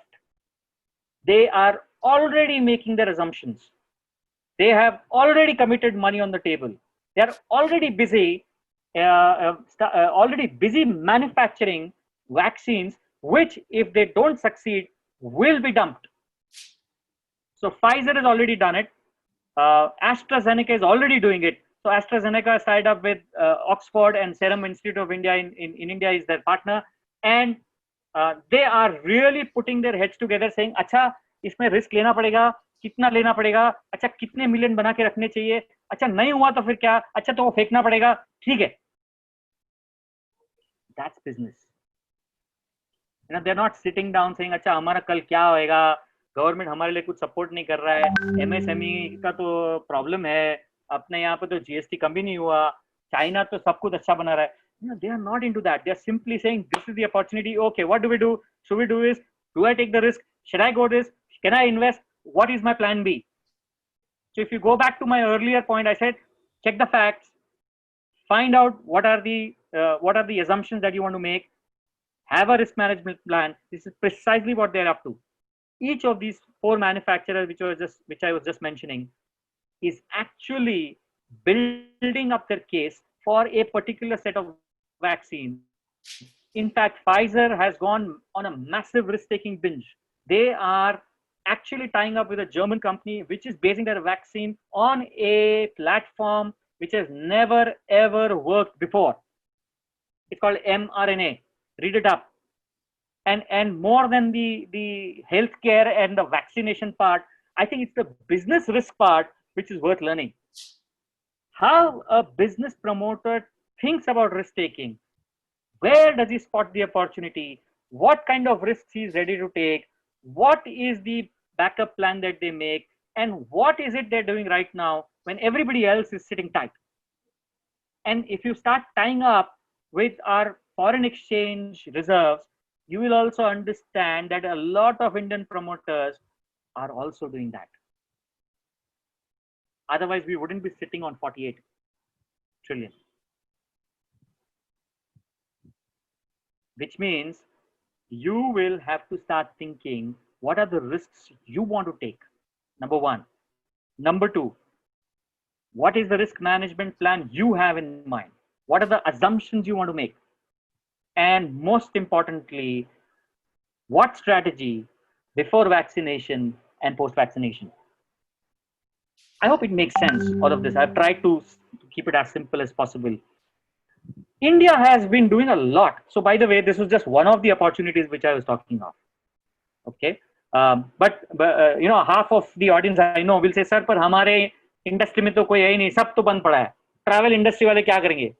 They are already making their assumptions. They have already committed money on the table. They are already busy, manufacturing vaccines, which, if they don't succeed, will be dumped. So Pfizer has already done it. AstraZeneca is already doing it. So AstraZeneca is tied up with Oxford, and Serum Institute of India in India is their partner. And they are really putting their heads together saying, अच्छा इसमें risk लेना पड़ेगा, कितना लेना पड़ेगा, अच्छा कितने million बना के रखने चाहिए, अच्छा नहीं हुआ तो फिर क्या, अच्छा तो वो फेंकना पड़ेगा, ठीक है. That's business. You know, they're not sitting down saying, अच्छा हमारा कल क्या होएगा, गवर्नमेंट हमारे लिए कुछ सपोर्ट नहीं कर रहा है, एमएसएमई का तो प्रॉब्लम है, अपने यहाँ पे तो जीएसटी कम भी नहीं हुआ, चाइना तो सब कुछ अच्छा बना रहा है. You know, they are not into that. They are simply saying, this is the opportunity. Okay, what do we do? Should we do this? Do I take the risk? Should I go this? Can I invest? What is my plan B? So if you go back to my earlier point, I said, check the facts, find out what are the assumptions that you want to make, have a risk management plan. This is precisely what they're up to. Each of these four manufacturers, which I was just mentioning, is actually building up their case for a particular set of vaccines. In fact, Pfizer has gone on a massive risk-taking binge. They are actually tying up with a German company which is basing their vaccine on a platform which has never ever worked before. It's called mRNA. Read it up. And more than the healthcare and the vaccination part, I think it's the business risk part which is worth learning. How a business promoter thinks about risk taking. Where does he spot the opportunity? What kind of risks he's ready to take? What is the backup plan that they make? And what is it they're doing right now when everybody else is sitting tight? And if you start tying up with our foreign exchange reserves, you will also understand that a lot of Indian promoters are also doing that. Otherwise, we wouldn't be sitting on 48 trillion. Which means you will have to start thinking, what are the risks you want to take? Number one. Number two, what is the risk management plan you have in mind? What are the assumptions you want to make? And most importantly, what strategy before vaccination and post-vaccination? I hope it makes sense, all of this. I've tried to keep it as simple as possible. India has been doing a lot. So by the way, this was just one of the opportunities which I was talking of. Okay. But you know, half of the audience I know will say, sir, पर हमारे industry में तो कोई है ही नहीं, सब तो बंद पड़ा है. Travel industry वाले क्या करेंगे?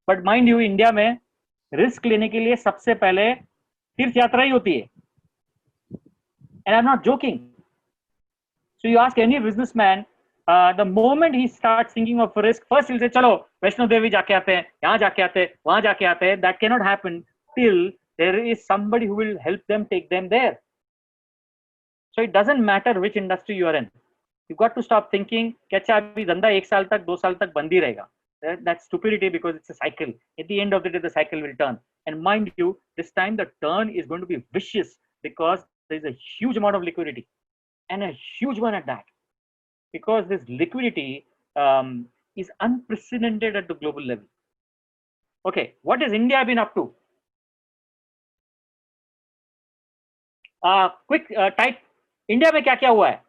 But mind you, India में risk लेने के लिए सबसे पहले तीर्थ यात्रा ही होती है. And I'm not joking. So you ask any businessman, the moment he starts thinking of risk, first he'll say, चलो वैष्णो देवी जाके आते हैं, यहाँ जाके आते हैं, वहाँ जाके आते हैं. That cannot happen till there is somebody who will help them take them there. So it doesn't matter which industry you are in. You got to stop thinking कि अच्छा अभी धंधा 1 साल तक 2 साल तक बंद ही रहेगा. That's stupidity, because it's a cycle. At the end of the day, the cycle will turn. And mind you, this time the turn is going to be vicious because there is a huge amount of liquidity, and a huge one at that. Because this liquidity is unprecedented at the global level. Okay, what has India been up to? Quick type, India में क्या क्या हुआ है?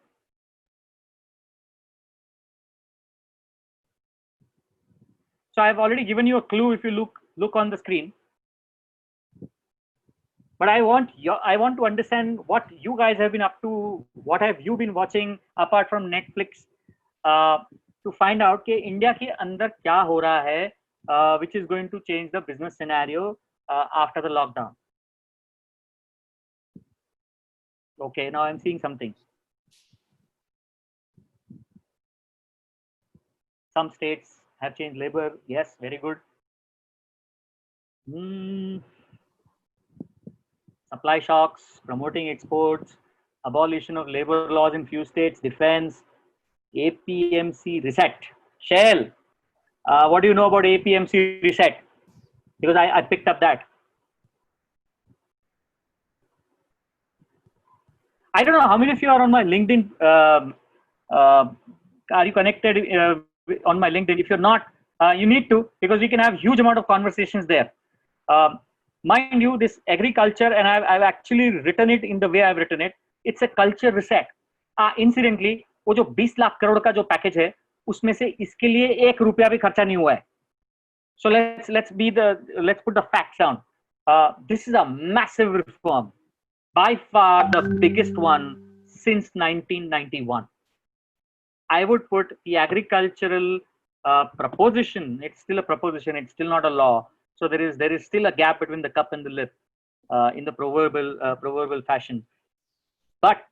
So I've already given you a clue if you look on the screen. But I want to understand what you guys have been up to. What have you been watching apart from Netflix to find out कि India के अंदर क्या हो रहा है, which is going to change the business scenario after the lockdown. Okay, now I'm seeing something. Some states have changed labor. Yes, very good. Supply shocks, promoting exports, abolition of labor laws in few states, defense, APMC reset. Shell, what do you know about APMC reset? Because I picked up that. I don't know how many of you are on my LinkedIn. Are you connected on my LinkedIn? If you're not, you need to, because we can have huge amount of conversations there. Mind you, this agriculture, and I've actually written it in the way I've written it. It's a culture reset. Incidentally, वो जो 20 लाख करोड़ का जो package है, उसमें से इसके लिए 1 रुपया भी खर्चा नहीं हुआ है. So let's put the facts down. This is a massive reform, by far the biggest one since 1991. I would put the agricultural proposition. It's still a proposition. It's still not a law. So there is still a gap between the cup and the lip, in the proverbial fashion. But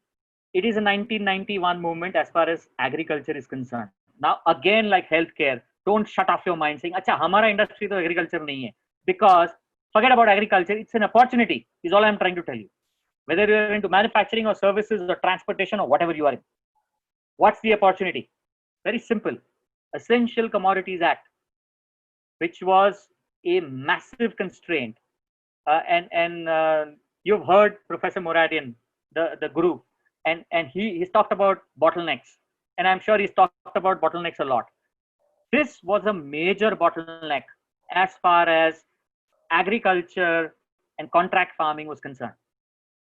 it is a 1991 movement as far as agriculture is concerned. Now again, like healthcare, don't shut off your mind saying, "Acha, हमारा industry तो agriculture नहीं है." Because forget about agriculture. It's an opportunity. Is all I'm trying to tell you. Whether you're into manufacturing or services or transportation or whatever you are in, what's the opportunity? Very simple. Essential Commodities Act, which was a massive constraint, and you've heard Professor Moradian, the guru, and he's talked about bottlenecks, and I'm sure he's talked about bottlenecks a lot. This was a major bottleneck as far as agriculture and contract farming was concerned,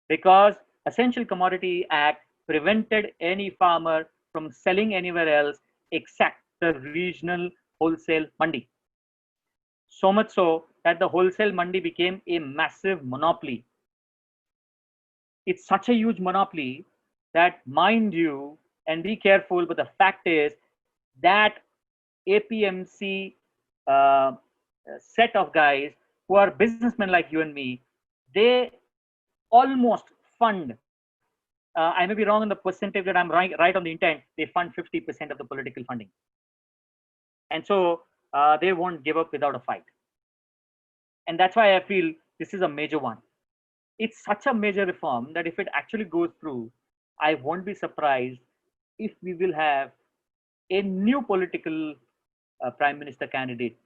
because Essential Commodity Act prevented any farmer from selling anywhere else except the regional wholesale mandi. So much so that the wholesale mandi became a massive monopoly. It's such a huge monopoly that, mind you, and be careful, but the fact is that APMC set of guys who are businessmen like you and me, they almost fund, I may be wrong on the percentage, that I'm right on the intent, they fund 50% of the political funding. And so they won't give up without a fight. And that's why I feel this is a major one. It's such a major reform that if it actually goes through, I won't be surprised if we will have a new political prime minister candidate.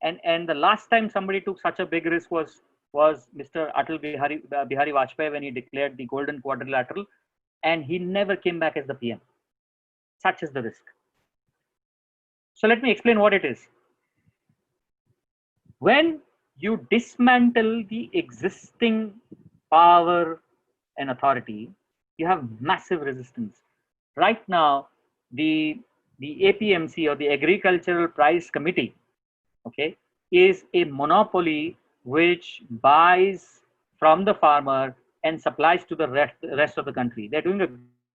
And the last time somebody took such a big risk was Mr. Atal Bihari Vajpayee, when he declared the Golden Quadrilateral, and he never came back as the PM. Such is the risk. So let me explain what it is. When you dismantle the existing power and authority, you have massive resistance. Right now, the APMC, or the Agricultural Price Committee, okay, is a monopoly which buys from the farmer and supplies to the rest of the country. They're doing a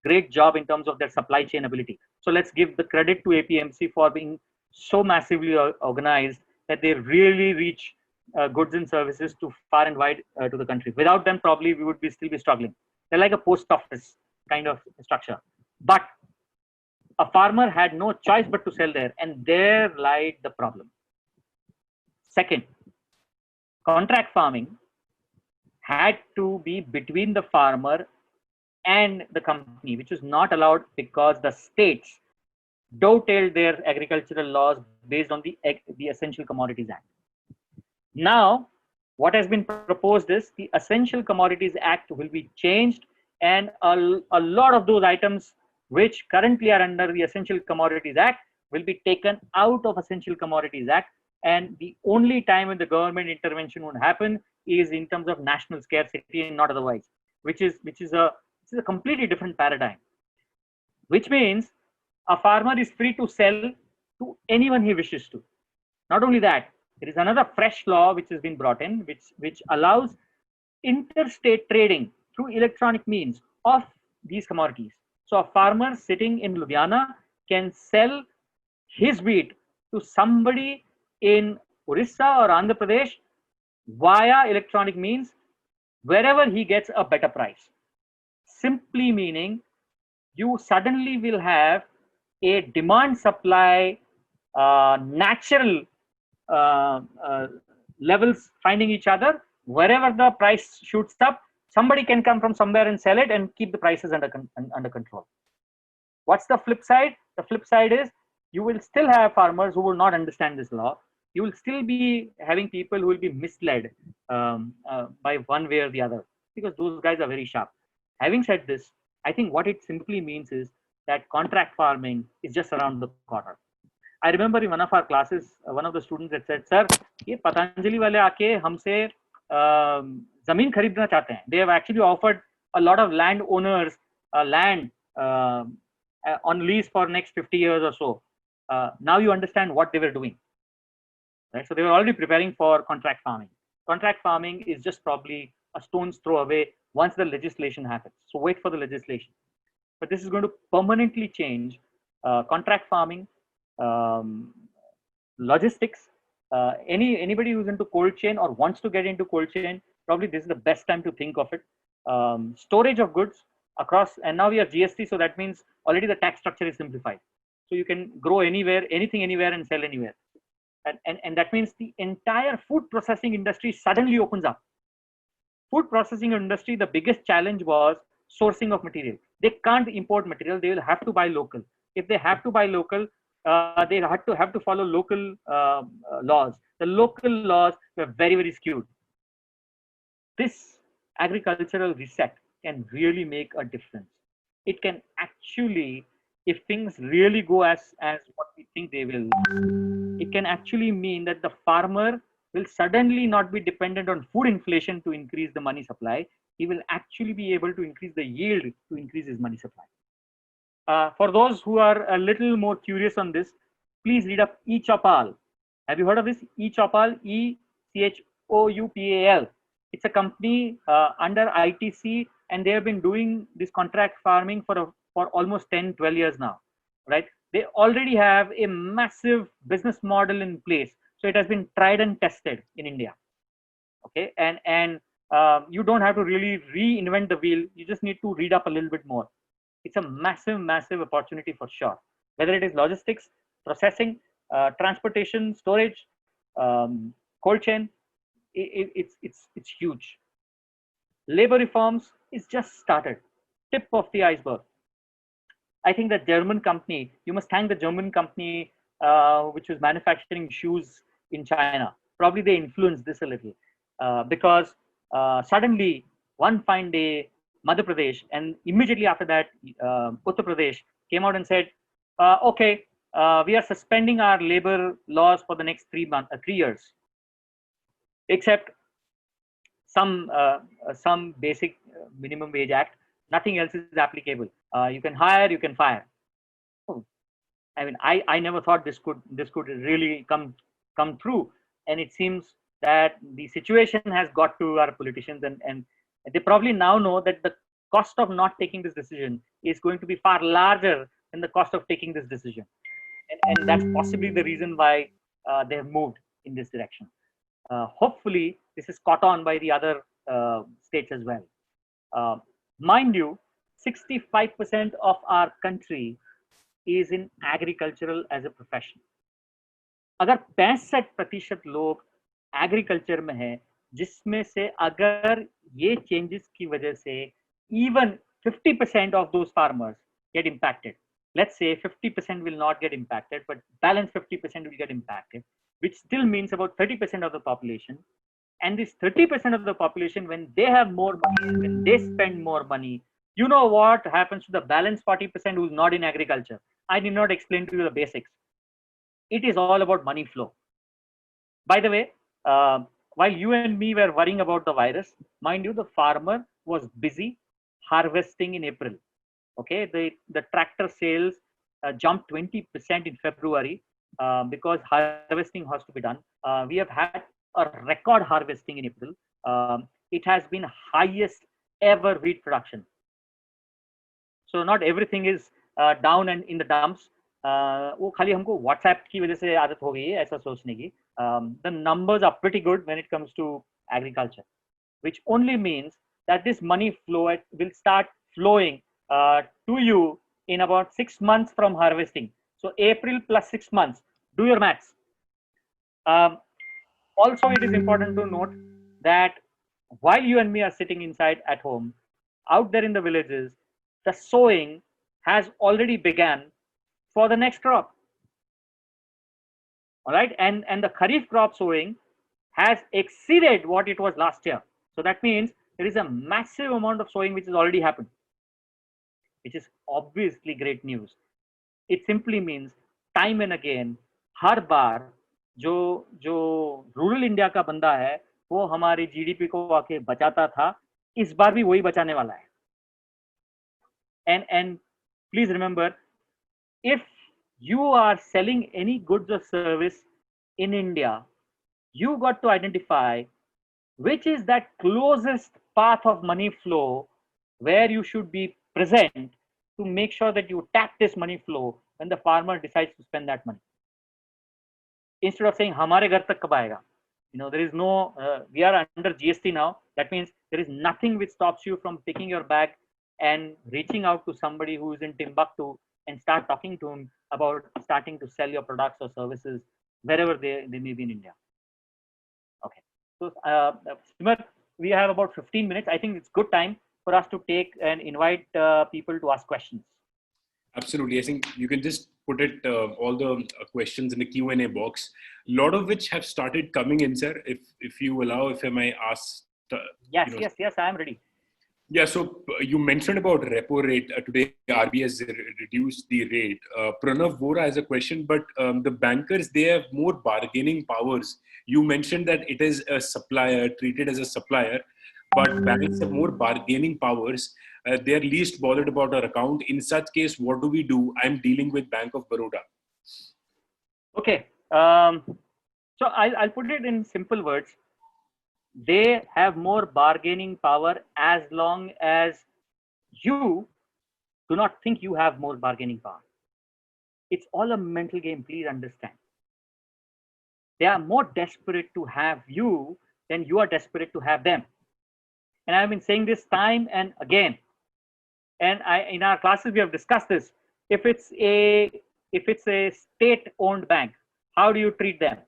great job in terms of their supply chain ability. So let's give the credit to APMC for being so massively organized that they really reach goods and services to far and wide to the country. Without them, probably we would still be struggling. They're like a post office kind of structure. But a farmer had no choice but to sell there, and there lied the problem. Second, contract farming had to be between the farmer and the company, which was not allowed because the states dovetailed their agricultural laws based on the Essential Commodities Act. Now, what has been proposed is the Essential Commodities Act will be changed, and a lot of those items which currently are under the Essential Commodities Act will be taken out of Essential Commodities Act, and the only time when the government intervention would happen is in terms of national scarcity and not otherwise, which is a completely different paradigm. Which means a farmer is free to sell to anyone he wishes to. Not only that, there is another fresh law which has been brought in, which allows interstate trading through electronic means of these commodities. So a farmer sitting in Ludhiana can sell his wheat to somebody in Orissa or Andhra Pradesh via electronic means wherever he gets a better price. Simply meaning you suddenly will have a demand supply natural levels finding each other. Wherever the price shoots up, somebody can come from somewhere and sell it and keep the prices under control. What's the flip side? The flip side is you will still have farmers who will not understand this law. You will still be having people who will be misled by one way or the other, because those guys are very sharp. Having said this, I think what it simply means is that contract farming is just around the corner. I remember in one of our classes, one of the students had said, "Sir, ये पतंजलि वाले आके हमसे जमीन खरीदना चाहते हैं." They have actually offered a lot of landowners land on lease for next 50 years or so. Now you understand what they were doing, right? So they were already preparing for contract farming. Contract farming is just probably a stone's throw away once the legislation happens. So wait for the legislation. But this is going to permanently change contract farming, logistics. Anybody who's into cold chain or wants to get into cold chain, probably this is the best time to think of it. Storage of goods across, and now we are GST, so that means already the tax structure is simplified. So you can grow anywhere, anything anywhere, and sell anywhere. And that means the entire food processing industry suddenly opens up. Food processing industry, the biggest challenge was sourcing of material. They can't import material, they will have to buy local. If they have to buy local, they have to follow local laws. The local laws were very, very skewed. This agricultural reset can really make a difference. It can actually, if things really go as what we think they will, it can actually mean that the farmer will suddenly not be dependent on food inflation to increase the money supply. He will actually be able to increase the yield to increase his money supply. For those who are a little more curious on this, please read up eChoupal. Have you heard of this? eChoupal, eChoupal. It's a company under ITC, and they have been doing this contract farming for almost 10, 12 years now, right? They already have a massive business model in place. So it has been tried and tested in India. Okay, and you don't have to really reinvent the wheel. You just need to read up a little bit more. It's a massive, massive opportunity for sure. Whether it is logistics, processing, transportation, storage, cold chain, it's huge. Labor reforms is just started, tip of the iceberg. I think the German company, you must thank the German company which was manufacturing shoes in China. Probably they influenced this a little because suddenly one fine day, Madhya Pradesh, and immediately after that, Uttar Pradesh came out and said, okay, we are suspending our labor laws for the next 3 years, except some basic minimum wage act. Nothing else is applicable. You can hire, you can fire. Oh, I mean, I never thought this could really come through, and it seems that the situation has got to our politicians, and they probably now know that the cost of not taking this decision is going to be far larger than the cost of taking this decision, and that's possibly the reason why they have moved in this direction. Hopefully, this is caught on by the other states as well. Mind you, 65% of our country is in agricultural as a profession. अगर 65% लोग agriculture में है, जिसमें से अगर ये changes की वजह से even 50% of those farmers get impacted. Let's say 50% will not get impacted, but balance 50% will get impacted, which still means about 30% of the population. And this 30% of the population, when they have more money, when they spend more money, you know what happens to the balance 40% who's not in agriculture. I did not explain to you the basics. It is all about money flow. By the way, while you and me were worrying about the virus, mind you, the farmer was busy harvesting in April. Okay, the tractor sales jumped 20% in February because harvesting has to be done. We have had a record harvesting in April. It has been highest ever wheat production. So not everything is down and in the dumps. वो खाली हमको WhatsApp की वजह से आदत हो गई है ऐसा सोचने की. The numbers are pretty good when it comes to agriculture, which only means that this money flow will start flowing to you in about 6 months from harvesting. So April plus 6 months. Do your maths. Also, it is important to note that while you and me are sitting inside at home, out there in the villages, the sowing has already begun for the next crop. All right, and the Kharif crop sowing has exceeded what it was last year. So that means there is a massive amount of sowing which has already happened, which is obviously great news. It simply means time and again, हर बार जो rural India का बंदा है वो हमारे GDP को आके बचाता था, इस बार भी वही बचाने वाला है. And please remember, if you are selling any goods or service in India, you got to identify which is that closest path of money flow where you should be present to make sure that you tap this money flow when the farmer decides to spend that money. Instead of saying हमारे घर तक कब आएगा, there is no we are under GST now. That means there is nothing which stops you from picking your bag and reaching out to somebody who is in Timbuktu and start talking to him about starting to sell your products or services wherever they may be in India. Okay, so Simar, we have about 15 minutes. I think it's good time for us to take and invite people to ask questions. Absolutely. I think you can just put it all the questions in the Q&A box, a lot of which have started coming in, sir. If you allow, if I may ask. Yes, I am ready. Yeah, so you mentioned about repo rate. Today, RBI has reduced the rate. Pranav Vora has a question, but the bankers, they have more bargaining powers. You mentioned that it is a supplier, treated as a supplier, but banks have more bargaining powers. They're least bothered about our account. In such case, what do we do? I'm dealing with Bank of Baroda. Okay. So I'll put it in simple words. They have more bargaining power as long as you do not think you have more bargaining power. It's all a mental game, please understand. They are more desperate to have you than you are desperate to have them. And I've been saying this time and again. And in our classes, we have discussed this. If it's a state-owned bank, how do you treat them?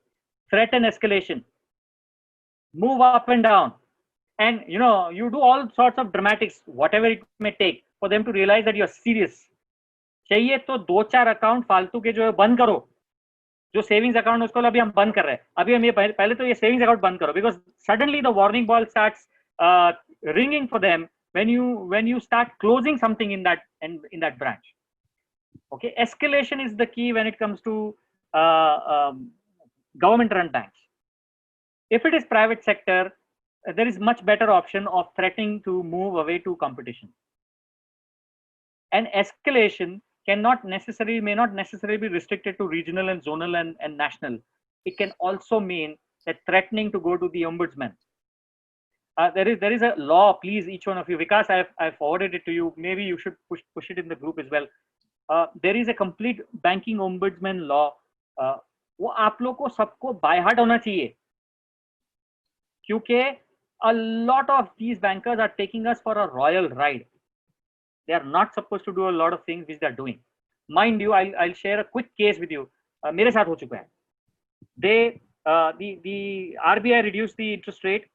Threaten escalation. Move up and down, and you do all sorts of dramatics, whatever it may take, for them to realize that you're serious. चाहिए तो 2-4 account फालतू के जो है बंद करो, जो savings account उसको अभी हम बंद कर रहे हैं, अभी हम ये पहले तो ये सेविंग्स अकाउंट बंद करो, because suddenly the warning ball starts ringing for them when you start closing something in that branch. Okay, escalation is the key when it comes to government-run banks. If it is private sector, there is much better option of threatening to move away to competition. And escalation may not necessarily be restricted to regional and zonal and national. It can also mean that threatening to go to the ombudsman. There is a law, please, each one of you, Vikas, I forwarded it to you. Maybe you should push it in the group as well. There is a complete banking ombudsman law. वो आप लोग को सबको by heart होना चाहिए. क्योंकि a lot of these bankers are taking us for a royal ride. They are not supposed to do a lot of things which they are doing. Mind you, I'll share a quick case with you. मेरे साथ हो चुका है. The RBI reduced the interest rate.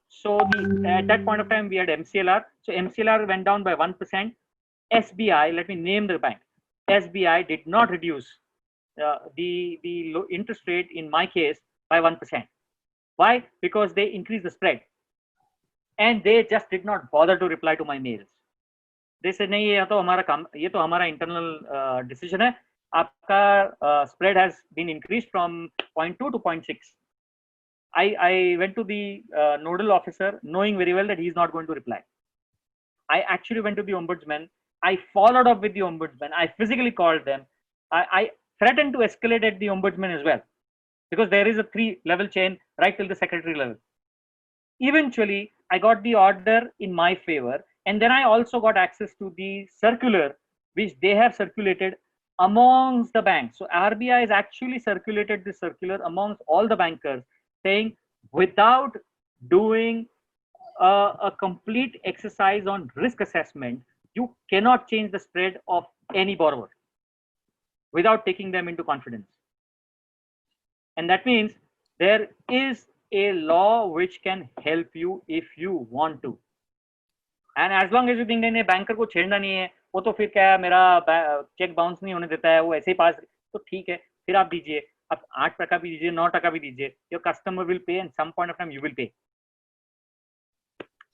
So at that point of time we had MCLR. So MCLR went down by 1%. SBI, let me name the bank. SBI did not reduce the interest rate in my case by 1%. Why? Because they increased the spread, and they just did not bother to reply to my mails. They said, "नहीं, ये तो हमारा काम, ये तो हमारा internal decision है. आपका spread has been increased from 0.2 to 0.6. I went to the nodal officer knowing very well that he is not going to reply. I actually went to the ombudsman. I followed up with the ombudsman. I physically called them. I threatened to escalate at the ombudsman as well, because there is a 3-level chain right till the secretary level. Eventually, I got the order in my favor, and then I also got access to the circular which they have circulated amongst the banks. So RBI has actually circulated this circular amongst all the bankers, saying without doing a complete exercise on risk assessment, you cannot change the spread of any borrower without taking them into confidence. And that means there is a law which can help you if you want to. And as long as you think नहीं banker को छेड़ना नहीं है, वो तो फिर क्या मेरा cheque bounce नहीं होने देता है, वो ऐसे ही पास, तो ठीक है, फिर आप दीजिए, आप 8% भी दीजिए, 9% भी दीजिए, your customer will pay, and some point of time you will pay.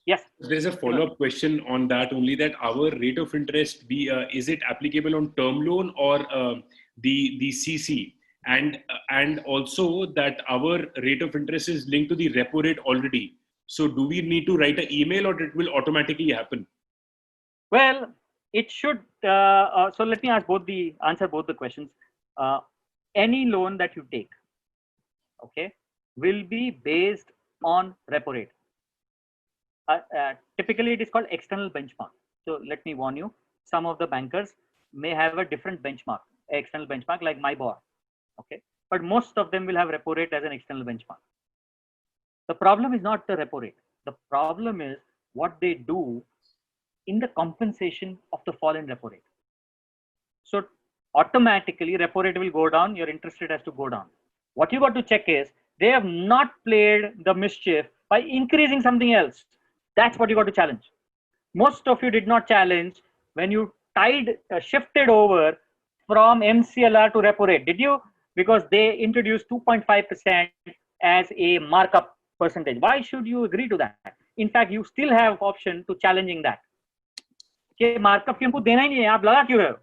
Yes. There's a follow-up question on that only, that our rate of interest is it applicable on term loan or the CC, and also that our rate of interest is linked to the repo rate already. So do we need to write an email or it will automatically happen? Well, it should. So let me answer both the questions. Any loan that you take, okay, will be based on repo rate. Typically, it is called external benchmark. So let me warn you, some of the bankers may have a different benchmark, external benchmark like MIBOR, okay, but most of them will have repo rate as an external benchmark. The problem is not the repo rate. The problem is what they do in the compensation of the fall in repo rate. So automatically repo rate will go down, your interest rate has to go down. What you got to check is they have not played the mischief by increasing something else. That's what you got to challenge. Most of you did not challenge when you shifted over from MCLR to repo rate, did you? Because they introduced 2.5% as a markup percentage. Why should you agree to that? In fact, you still have option to challenging that. Okay, markup हमको देना ही नहीं है, आप लगा क्यों रहे हो?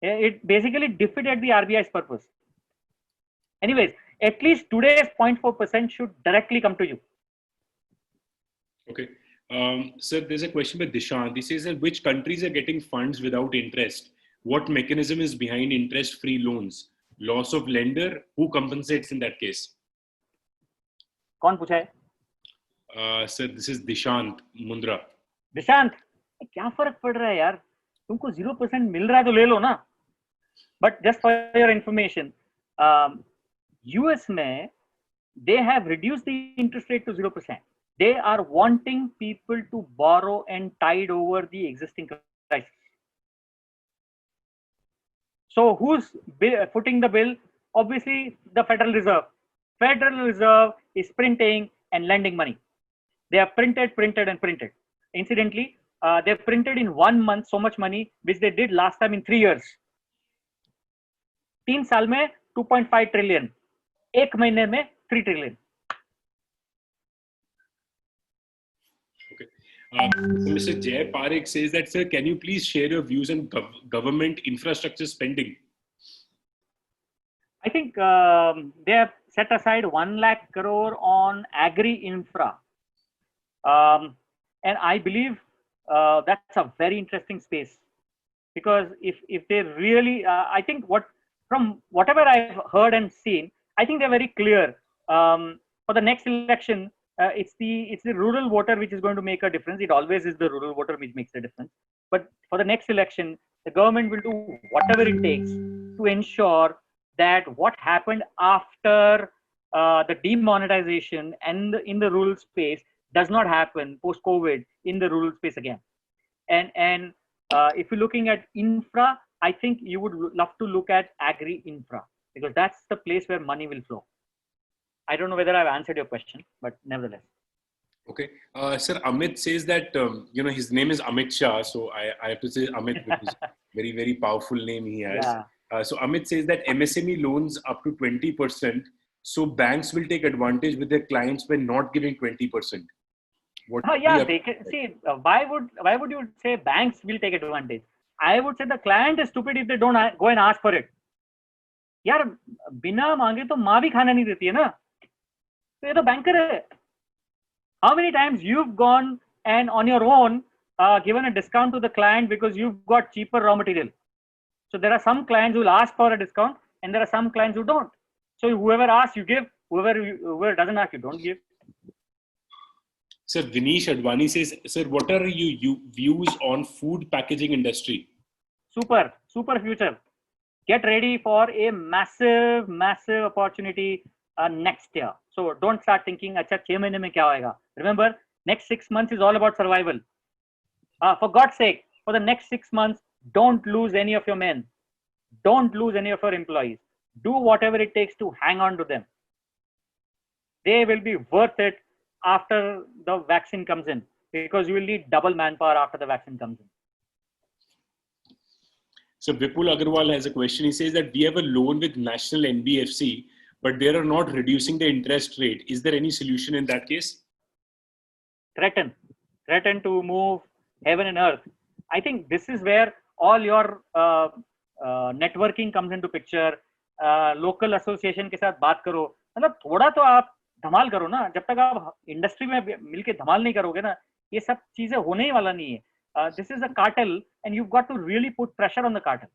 It basically defeated the RBI's purpose. Anyways, at least today's 0.4% should directly come to you. Okay. Sir, there's a question by Dishant. He says that which countries are getting funds without interest? What mechanism is behind interest-free loans? Loss of lender? Who compensates in that case? कौन पूछा है? Sir, this is Dishant Mundra. Dishant, क्या फर्क पड़ रहा है यार? तुमको 0% मिल रहा है तो ले लो ना. But just for your information, US में they have reduced the interest rate to 0%. They are wanting people to borrow and tide over the existing crisis. So who's footing the bill? Obviously, the Federal Reserve. Federal Reserve is printing and lending money. They have printed. Incidentally, they've printed in 1 month so much money, which they did last time in 3 years. 3 साल में 2.5 trillion. 1 महीने में 3 trillion. Mr. Jay Parekh says that, sir, can you please share your views on government infrastructure spending? I think they have set aside 1 lakh crore on agri-infra. And I believe that's a very interesting space. Because if they really, I think from whatever I've heard and seen, I think they're very clear. For the next election, it's the rural voter which is going to make a difference. It always is the rural voter which makes the difference. But for the next election, the government will do whatever it takes to ensure that what happened after the demonetization and in the rural space does not happen post-COVID in the rural space again. And if you're looking at infra, I think you would love to look at agri-infra, because that's the place where money will flow. I don't know whether I've answered your question, but nevertheless. Okay. Sir, Amit says that, his name is Amit Shah. So I have to say Amit, which is very, very powerful name he has. Yeah. So Amit says that MSME loans up to 20%. So banks will take advantage with their clients by not giving 20%. Yeah, they can, see, why would you say banks will take advantage? I would say the client is stupid if they don't go and ask for it. यार बिना मांगे तो माँ भी खाना नहीं देती है ना, तो ये तो बैंकर है. How many times you've gone and on your own given a discount to the client because you've got cheaper raw material? So there are some clients who will ask for a discount, and there are some clients who don't. So whoever asks, you give. Whoever doesn't ask, you don't give. Sir, Vinish Advani says, sir, what are your views on food packaging industry? Super future. Get ready for a massive opportunity next year. So don't start thinking, acha 6 mahine mein kya hoega. Remember, next 6 months is all about survival. For God's sake, for the next 6 months, don't lose any of your men. Don't lose any of your employees. Do whatever it takes to hang on to them. They will be worth it after the vaccine comes in, because you will need double manpower after the vaccine comes in. So Vipul Agarwal has a question. He says that we have a loan with National NBFC, but they are not reducing the interest rate. Is there any solution in that case? Threaten to move heaven and earth. I think this is where all your networking comes into picture. Local association के साथ बात करो. मतलब थोड़ा तो आप धमाल करो ना. जब तक आप इंडस्ट्री में मिलके धमाल नहीं करोगे ना, ये सब चीजें होने ही वाला नहीं है. This is a cartel, and you've got to really put pressure on the cartel.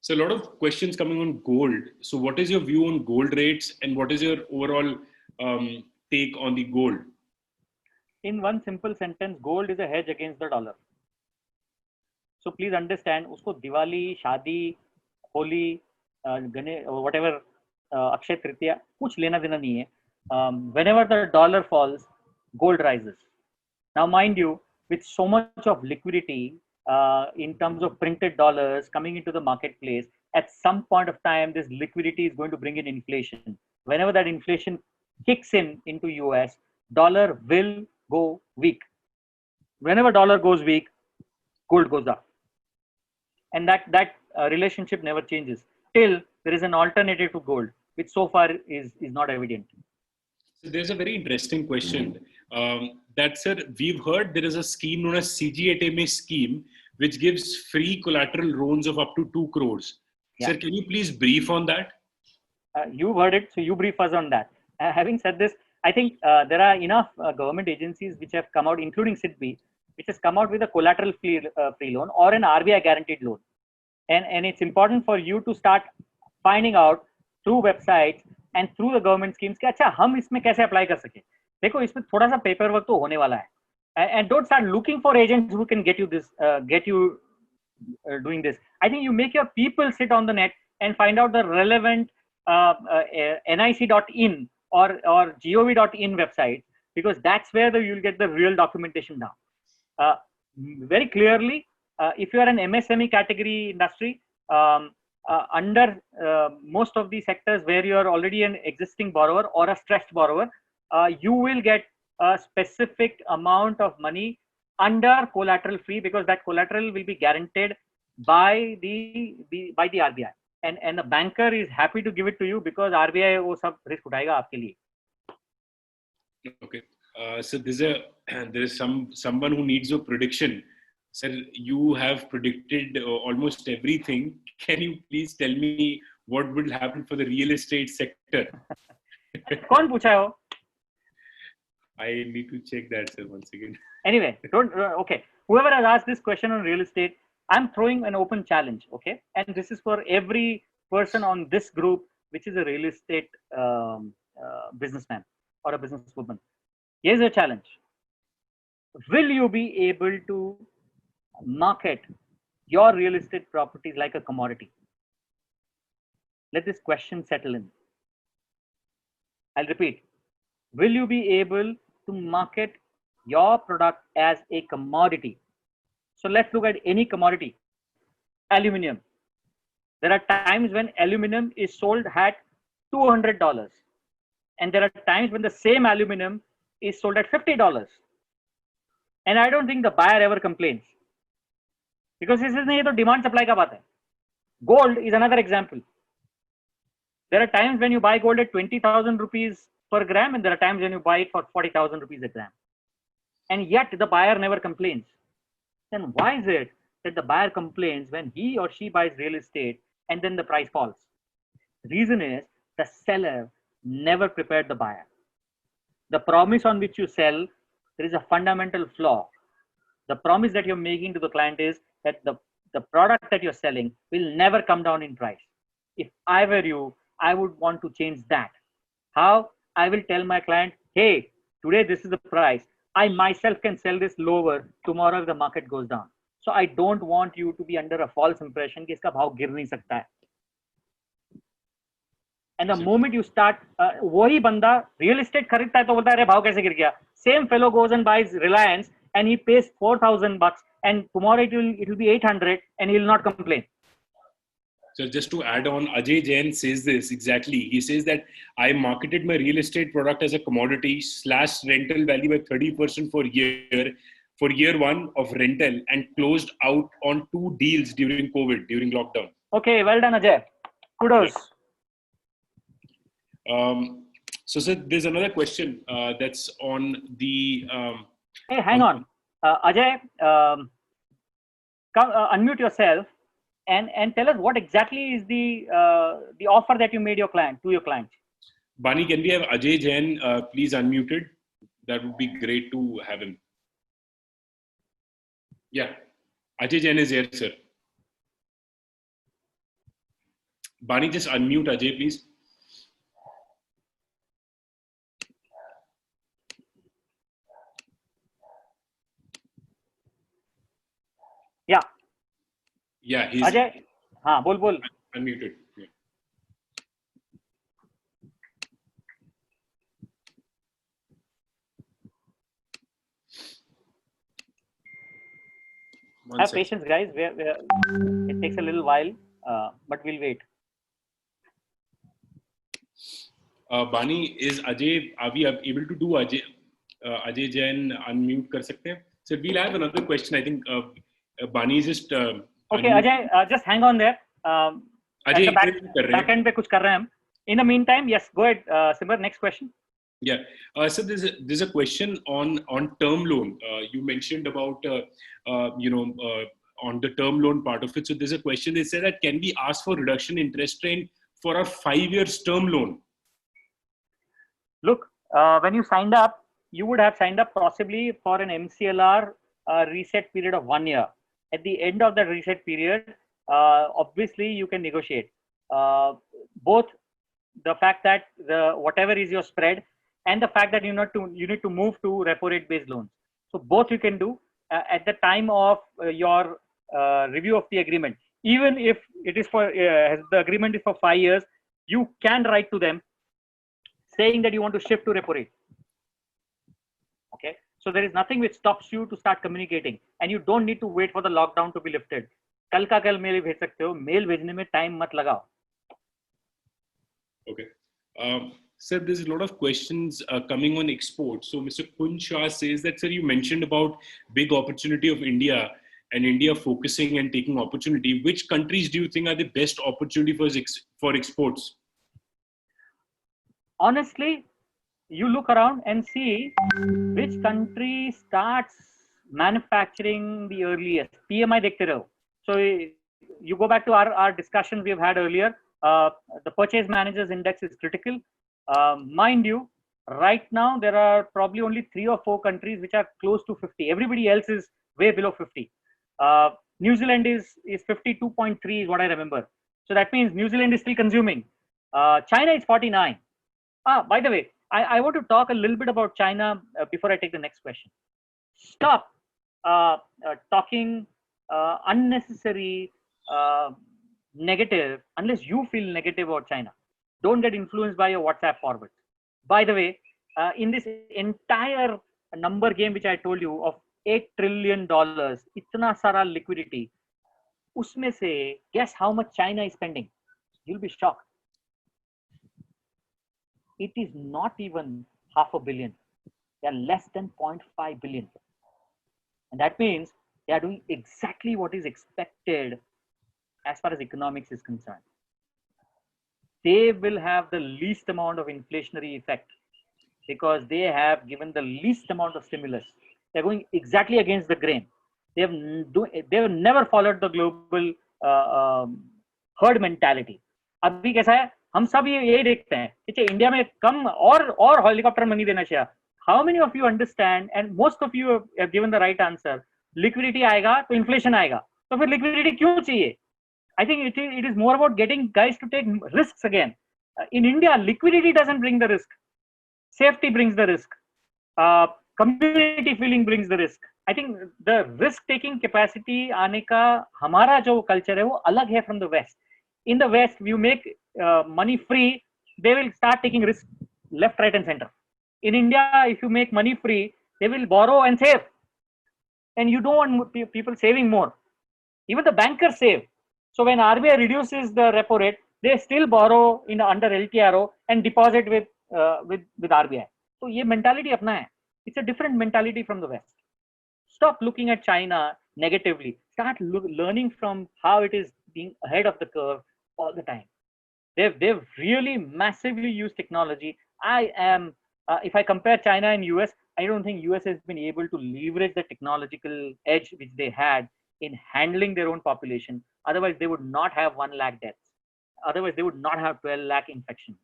So a lot of questions coming on gold. So what is your view on gold rates, and what is your overall take on the gold? In one simple sentence, gold is a hedge against the dollar. So please understand, उसको दिवाली, शादी, Holi, Ganesh, whatever, Akshaya Tritiya, कुछ लेना देना नहीं है. Whenever the dollar falls, gold rises. Now, mind you, with so much of liquidity in terms of printed dollars coming into the marketplace, at some point of time, this liquidity is going to bring in inflation. Whenever that inflation kicks into US, dollar will go weak. Whenever dollar goes weak, gold goes up. And that relationship never changes till there is an alternative to gold, which so far is not evident. So there's a very interesting question that, sir, we've heard there is a scheme known as CGTMA scheme, which gives free collateral loans of up to 2 crores. Yeah. Sir, can you please brief on that? You've heard it, so you brief us on that. Having said this, I think there are enough government agencies which have come out, including SIDBI, which has come out with a collateral free loan or an RBI guaranteed loan. And it's important for you to start finding out through websites and through the government schemes कि अच्छा हम इसमें कैसे apply कर सके. देखो इसमें थोड़ा सा paper work तो होने वाला है. And don't start looking for agents who can get you doing this. I think you make your people sit on the net and find out the relevant nic.in or gov.in websites, because that's where you'll get the real documentation down. Very clearly, if you are an MSME category industry, under most of these sectors where you are already an existing borrower or a stressed borrower, you will get a specific amount of money under collateral free, because that collateral will be guaranteed by the RBI, and the banker is happy to give it to you because RBI वो सब risk उठाएगा आपके लिए. Okay, so there is someone who needs a prediction. Sir, you have predicted almost everything. Can you please tell me what will happen for the real estate sector? कौन पूछा है वो? I need to check that, sir, once again. Anyway, okay. Whoever has asked this question on real estate, I'm throwing an open challenge, okay? And this is for every person on this group, which is a real estate businessman or a businesswoman. Here's a challenge. Will you be able to market your real estate properties like a commodity? Let this question settle in. I'll repeat. Will you be able to market your product as a commodity? So let's look at any commodity. Aluminum. There are times when aluminum is sold at $200, and there are times when the same aluminum is sold at $50. And I don't think the buyer ever complains, because this is not demand supply ka baat hai. Gold is another example. There are times when you buy gold at 20,000 rupees per gram, and there are times when you buy it for 40,000 rupees a gram, and yet the buyer never complains. Then why is it that the buyer complains when he or she buys real estate and then the price falls? The reason is the seller never prepared the buyer. The promise on which you sell, there is a fundamental flaw. The promise that you're making to the client is that the product that you're selling will never come down in price. If I were you, I would want to change that. How? I will tell my client, hey, today this is the price. I myself can sell this lower tomorrow if the market goes down. So I don't want you to be under a false impression कि इसका भाव गिर नहीं सकता है. And the moment you start, वही बंदा real estate खरीदता है तो बोलता है अरे भाव कैसे गिर गया. Same fellow goes and buys Reliance and he pays $4,000 and tomorrow it will be 800 and he will not complain. So just to add on, Ajay Jain says this exactly. He says that I marketed my real estate product as a commodity, slashed rental value by 30% for year one of rental, and closed out on 2 deals during COVID, during lockdown. Okay, well done, Ajay. Kudos. So sir, there's another question that's on the. Hey, hang on, Ajay. Come, unmute yourself. And tell us what exactly is the offer that you made your client to your client. Bani, can we have Ajay Jain please unmuted? That would be great to have him. Yeah, Ajay Jain is here, sir. Bani, just unmute Ajay, please. Yeah. Yeah, he's Ajay, हाँ बोल. Unmuted. Yeah. Have patience, guys. It takes a little while, but we'll wait. Bani, is Ajay? Are we able to do Ajay Jain unmute? Kar sakte hain? So we'll have another question. I think Bani is just. Okay, Ajay, just hang on there. Ajay, back end पे कुछ कर रहे हैं हम. In the meantime, yes, go ahead, Simar. Next question. Yeah. So there's a question on term loan. You mentioned about on the term loan part of it. So there's a question. They said that can we ask for reduction in interest rate for our 5 years term loan? Look, when you signed up, you would have signed up possibly for an MCLR reset period of 1 year. At the end of the reset period, obviously you can negotiate both the fact that whatever is your spread and the fact that you need to move to repo rate based loans. So both you can do at the time of your review of the agreement. Even if it is for the agreement is for 5 years, you can write to them saying that you want to shift to repo rate. Okay, so there is nothing which stops you to start communicating, and you don't need to wait for the lockdown to be lifted. कल का कल mail भेज सकते हो, mail भेजने में time मत लगाओ. Okay. Sir, there's a lot of questions coming on exports. So Mr. Kun Shah says that, sir, you mentioned about big opportunity of India and India focusing and taking opportunity. Which countries do you think are the best opportunity for exports? Honestly, you look around and see which country starts manufacturing the earliest. PMI dekhte raho. So you go back to our discussions we've had earlier. The Purchase Managers Index is critical. Mind you, right now there are probably only 3 or 4 countries which are close to 50. Everybody else is way below 50. New Zealand is 52.3 is what I remember. So that means New Zealand is still consuming. China is 49. By the way, I want to talk a little bit about China before I take the next question. Stop talking unnecessary negative unless you feel negative about China. Don't get influenced by your WhatsApp forwards. By the way, in this entire number game which I told you of $8 trillion, itna sara liquidity, usme se guess how much China is spending? You'll be shocked. It is not even $500 million. They are less than 0.5 billion. And that means they are doing exactly what is expected as far as economics is concerned. They will have the least amount of inflationary effect because they have given the least amount of stimulus. They're going exactly against the grain. they have never followed the global herd mentality. अभी कैसा है, हम सब ये देखते हैं कि India में कम और हेलीकॉप्टर मनी देना चाहिए. How many of you understand, and most of you have given the right answer, liquidity आएगा तो inflation आएगा, तो फिर liquidity क्यों चाहिए? I think it is more about getting guys to take risks again. In India, liquidity doesn't bring the risk. Safety brings the risk. Community feeling brings the risk. I think the risk-taking capacity आने का हमारा जो culture है वो अलग है from the West. In the West, you make money free, they will start taking risk left, right, and center. In India, if you make money free, they will borrow and save, and you don't want people saving more. Even the bankers save. So when RBI reduces the repo rate, they still borrow under LTRO and deposit with RBI. So ये mentality अपना है. It's a different mentality from the West. Stop looking at China negatively. Start learning from how it is being ahead of the curve all the time. They've really massively used technology. If I compare China and US, I don't think US has been able to leverage the technological edge which they had in handling their own population. Otherwise, they would not have 1 lakh deaths. Otherwise, they would not have 12 lakh infections.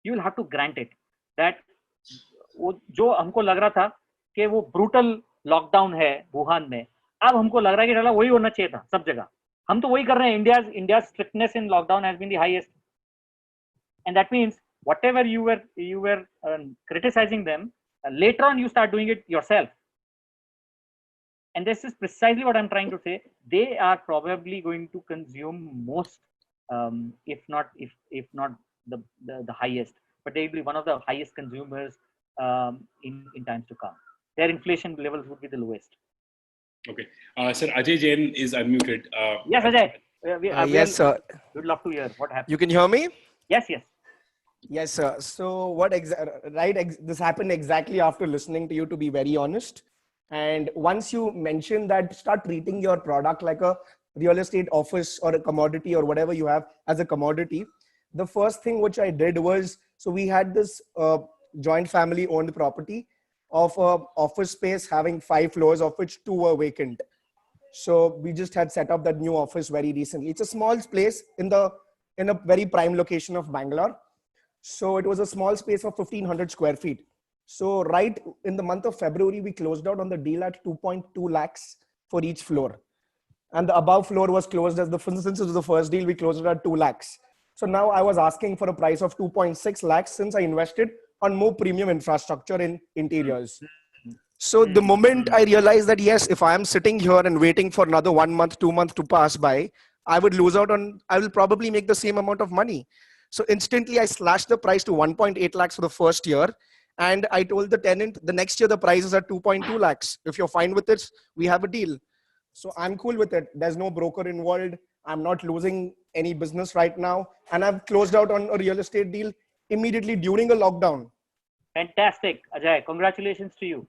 You will have to grant it that जो हमको लग रहा था कि वो brutal lockdown है Wuhan में, अब हमको लग रहा है कि चला वही होना चाहिए था सब जगह. हम तो वही कर रहे हैं. India's strictness in lockdown has been the highest, and that means whatever you were criticizing them, later on you start doing it yourself. And this is precisely what I'm trying to say. They are probably going to consume most, if not the highest, but they will be one of the highest consumers in times to come. Their inflation levels would be the lowest. Okay. Sir, Ajay Jain is unmuted. Yes, Ajay. Yes, sir. We'd love to hear what happened. You can hear me? Yes, yes. Yes, sir. So this happened exactly after listening to you, to be very honest. And once you mentioned that, start treating your product like a real estate office or a commodity or whatever you have as a commodity. The first thing which I did was, so we had this joint family owned property of office space having 5 floors, of which 2 were vacant. So we just had set up that new office very recently. It's a small place in a very prime location of Bangalore. So it was a small space of 1,500 square feet. So right in the month of February, we closed out on the deal at 2.2 lakhs for each floor. And the above floor was closed as since it was the first deal, we closed it at 2 lakhs. So now I was asking for a price of 2.6 lakhs since I invested on more premium infrastructure in interiors. So the moment I realized that, yes, if I am sitting here and waiting for another 1 month, 2 months to pass by, I will probably make the same amount of money. So instantly I slashed the price to 1.8 lakhs for the first year. And I told the tenant, the next year the price is at 2.2 lakhs. If you're fine with it, we have a deal. So I'm cool with it. There's no broker involved. I'm not losing any business right now. And I've closed out on a real estate deal immediately during a lockdown. Fantastic, Ajay. Congratulations to you.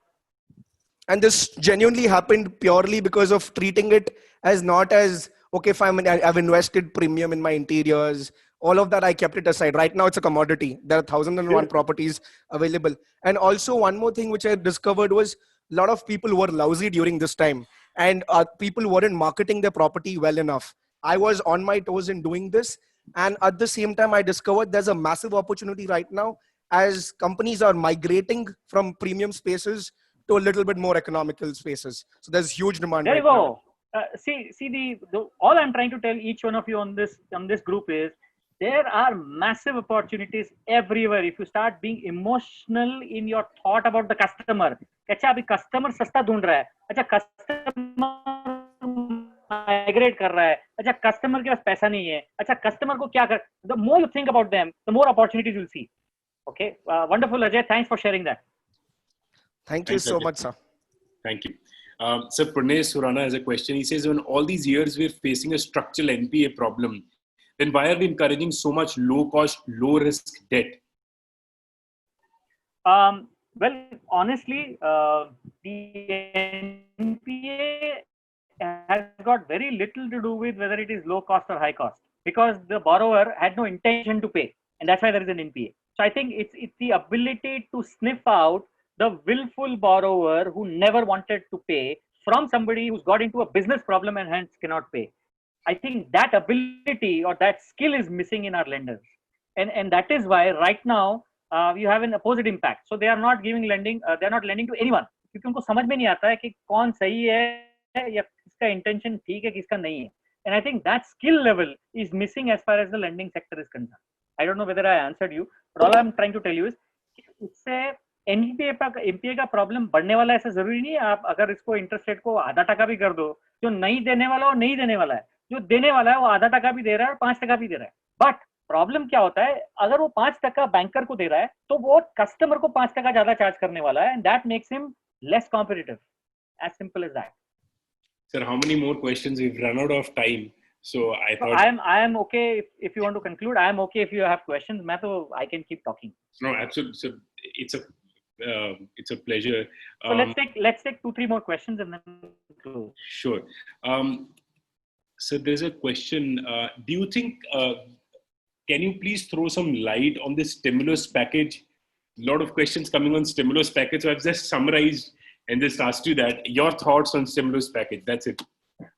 And this genuinely happened purely because of treating it as not as, okay, fine, I've invested premium in my interiors. All of that, I kept it aside. Right now, it's a commodity. There are 1,001 properties available. And also one more thing which I discovered was a lot of people were lousy during this time. And people weren't marketing their property well enough. I was on my toes in doing this. And at the same time, I discovered there's a massive opportunity right now as companies are migrating from premium spaces to a little bit more economical spaces. So there's huge demand. There you go. See, all I'm trying to tell each one of you on this group is, there are massive opportunities everywhere. If you start being emotional in your thought about the customer, अच्छा अभी customer सस्ता ढूंढ रहा है, अच्छा customer migrate कर रहा है, अच्छा customer के पास पैसा नहीं है, अच्छा customer को क्या कर, the more you think about them, the more opportunities you'll see. Okay, wonderful, Ajay. Thanks for sharing that. Thank you so much, sir. Thank you. Sir, Pranay Surana has a question. He says, when all these years we're facing a structural NPA problem, then why are we encouraging so much low-cost, low-risk debt? Well, honestly, the NPA has got very little to do with whether it is low cost or high cost, because the borrower had no intention to pay, and that's why there is an NPA. So I think it's the ability to sniff out the willful borrower who never wanted to pay, from somebody who's got into a business problem and hence cannot pay. I think that ability or that skill is missing in our lenders. And that is why right now you have an opposite impact. So they are not giving lending, they're not lending to anyone. क्योंकि उनको समझ में नहीं आता है कि कौन सही है या किसका intention ठीक है किसका नहीं है. And I think that skill level is missing as far as the lending sector is concerned. I don't know whether I answered you, but all I'm trying to tell you is इससे MPa का problem बढ़ने वाला है ऐसा जरूरी नहीं है. आप अगर इसको इंटरेस्ट रेट को आधा टका भी कर दो, जो नहीं देने वाला वो नहीं देने वाला है, जो देने वाला है वो आधा टका भी दे रहा है और 5% भी दे रहा है. बट प्रॉब्लम क्या होता है, अगर वो 5% बैंकर को दे रहा है तो वो कस्टमर को 5% ज्यादा चार्ज करने वाला है, and that makes him less competitive. As simple as that. Sir, how many more questions? We've run out of time. So I thought I am okay if you want to conclude. I am okay if you have questions. मैं तो I can keep talking. no, absolutely. So it's a pleasure. So let's take 2-3 more questions and then close. Sure. So there's a question. Do you think? Can you please throw some light on this stimulus package? A lot of questions coming on stimulus package. So I've just summarized and just asked you that your thoughts on stimulus package. That's it.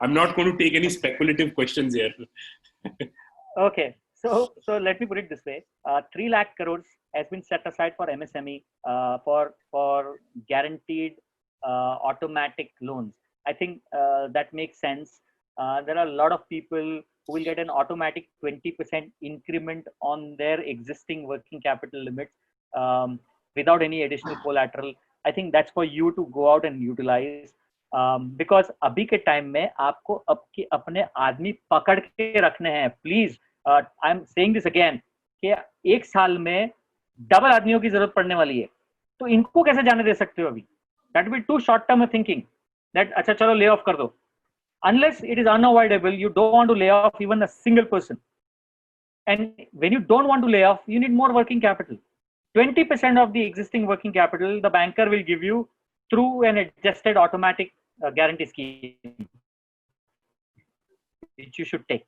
I'm not going to take any speculative questions here. Okay. So let me put it this way. 3 lakh crores has been set aside for MSME for guaranteed automatic loans. I think that makes sense. There are a lot of people who will get an automatic 20% increment on their existing working capital limits without any additional collateral. I think that's for you to go out and utilize. Because अभी के time में आपको अपने आदमी पकड़ के रखने हैं. Please I am saying this again कि 1 साल में डबल आदमियों की जरूरत पड़ने वाली है, तो इनको कैसे जाने दे सकते हो अभी? That will to short term thinking that अच्छा चलो ले ऑफ कर दो. Unless it is unavoidable, you don't want to lay off even a single person. And when you don't want to lay off, you need more working capital. 20% of the existing working capital, the banker will give you through an adjusted automatic guarantee scheme, which you should take.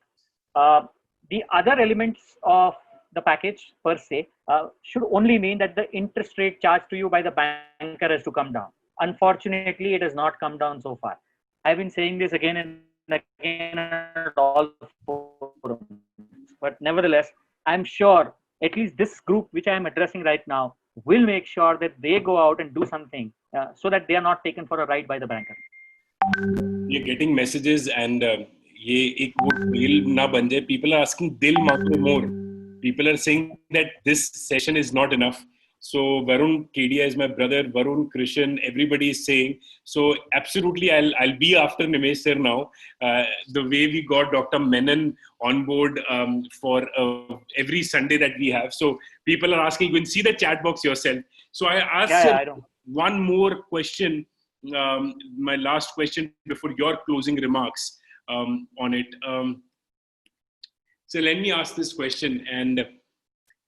The other elements of the package per se should only mean that the interest rate charged to you by the banker has to come down. Unfortunately, it has not come down so far. I've been saying this again and again at all forums, but nevertheless, I'm sure at least this group which I am addressing right now will make sure that they go out and do something so that they are not taken for a ride by the banker. You're getting messages and ये एक वो deal ना बन जाए. People are asking दिल मांगो more. People are saying that this session is not enough. So Varun Kedia is my brother. Varun, Krishan, everybody is saying. So absolutely, I'll be after Nimesh sir now. The way we got Dr. Menon on board for every Sunday that we have. So people are asking. You can see the chat box yourself. So I asked one more question. My last question before your closing remarks on it. So let me ask this question. And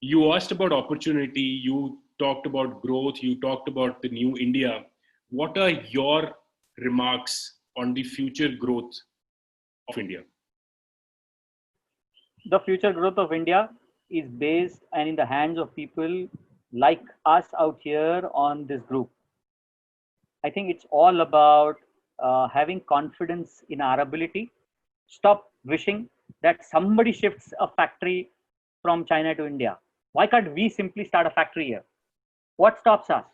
you asked about opportunity. You talked about growth. You talked about the new India. What are your remarks on the future growth of India? The future growth of India is based and in the hands of people like us out here on this group. I think it's all about having confidence in our ability. Stop wishing that somebody shifts a factory from China to India. Why can't we simply start a factory here? What stops us?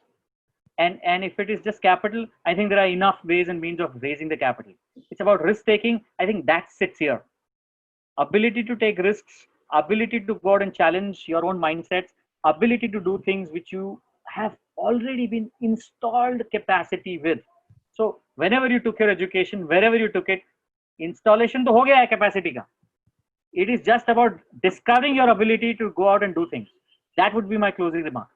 And if it is just capital, I think there are enough ways and means of raising the capital. It's about risk taking. I think that sits here. Ability to take risks, ability to go out and challenge your own mindsets, ability to do things which you have already been installed capacity with. So whenever you took your education, wherever you took it, installation to ho gaya hai capacity ka. It is just about discovering your ability to go out and do things. That would be my closing remark.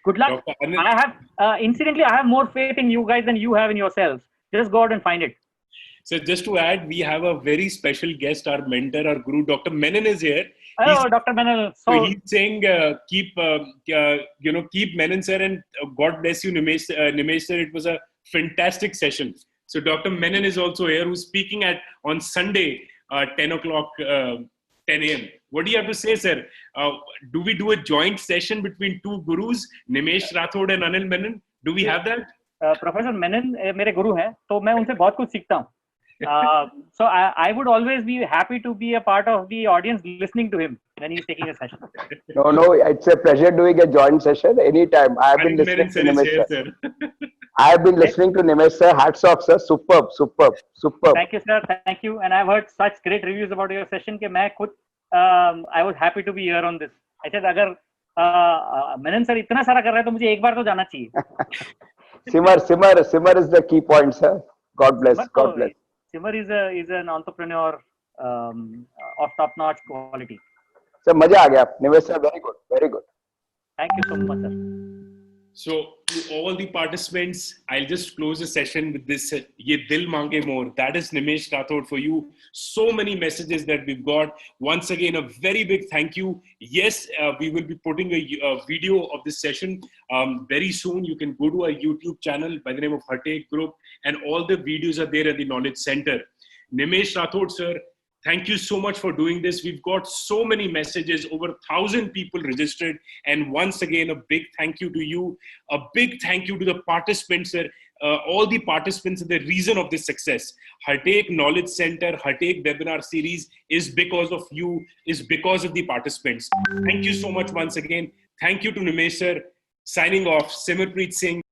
Good luck. I have, incidentally, I have more faith in you guys than you have in yourselves. Just go out and find it. So just to add, we have a very special guest, our mentor, our guru, Dr. Menon is here. Hello, Dr. Menon. So he's saying, keep Menon sir, and God bless you, Nimesh sir. It was a fantastic session. So Dr. Menon is also here, who's speaking on Sunday, 10 o'clock, 10 a.m. What do you have to say, sir? Do we do a joint session between two gurus, Nimesh Rathod and Anil Menon? Do we have that? Professor Menon मेरे गुरु हैं, तो मैं उनसे बहुत कुछ सीखता हूँ. So I would always be happy to be a part of the audience listening to him when he's taking a session. No, it's a pleasure doing a joint session anytime. I have been I think listening Menon to sir is Nimesh here, sir. sir. I have been listening to Nimesh sir. Hats off, sir. Superb, superb, superb. Thank you, sir. Thank you. And I've heard such great reviews about your session कि मैं खुद I was happy to be here on this. I said अगर Menon sir इतना सारा कर रहा है तो मुझे एक बार तो जाना चाहिए. Simmer is the key point, sir. God bless. Simar God bless. Simar is an entrepreneur of top-notch quality. Sir, मजा आ गया. Nimesh sir, very good, very good. Thank you so much, sir. So to all the participants, I'll just close the session with this. Ye dil mange more. That is Nimesh Rathod for you. So many messages that we've got. Once again, a very big thank you. Yes, we will be putting a video of this session very soon. You can go to our YouTube channel by the name of Hartake Group, and all the videos are there at the Knowledge Center. Nimesh Rathod, sir, thank you so much for doing this. We've got so many messages, over 1,000 people registered. And once again, a big thank you to you. A big thank you to the participants, sir. All the participants are the reason of this success. Hartake Knowledge Center, Hartake webinar series is because of you, is because of the participants. Thank you so much once again. Thank you to Nimesh, sir. Signing off, Simarpreet Singh.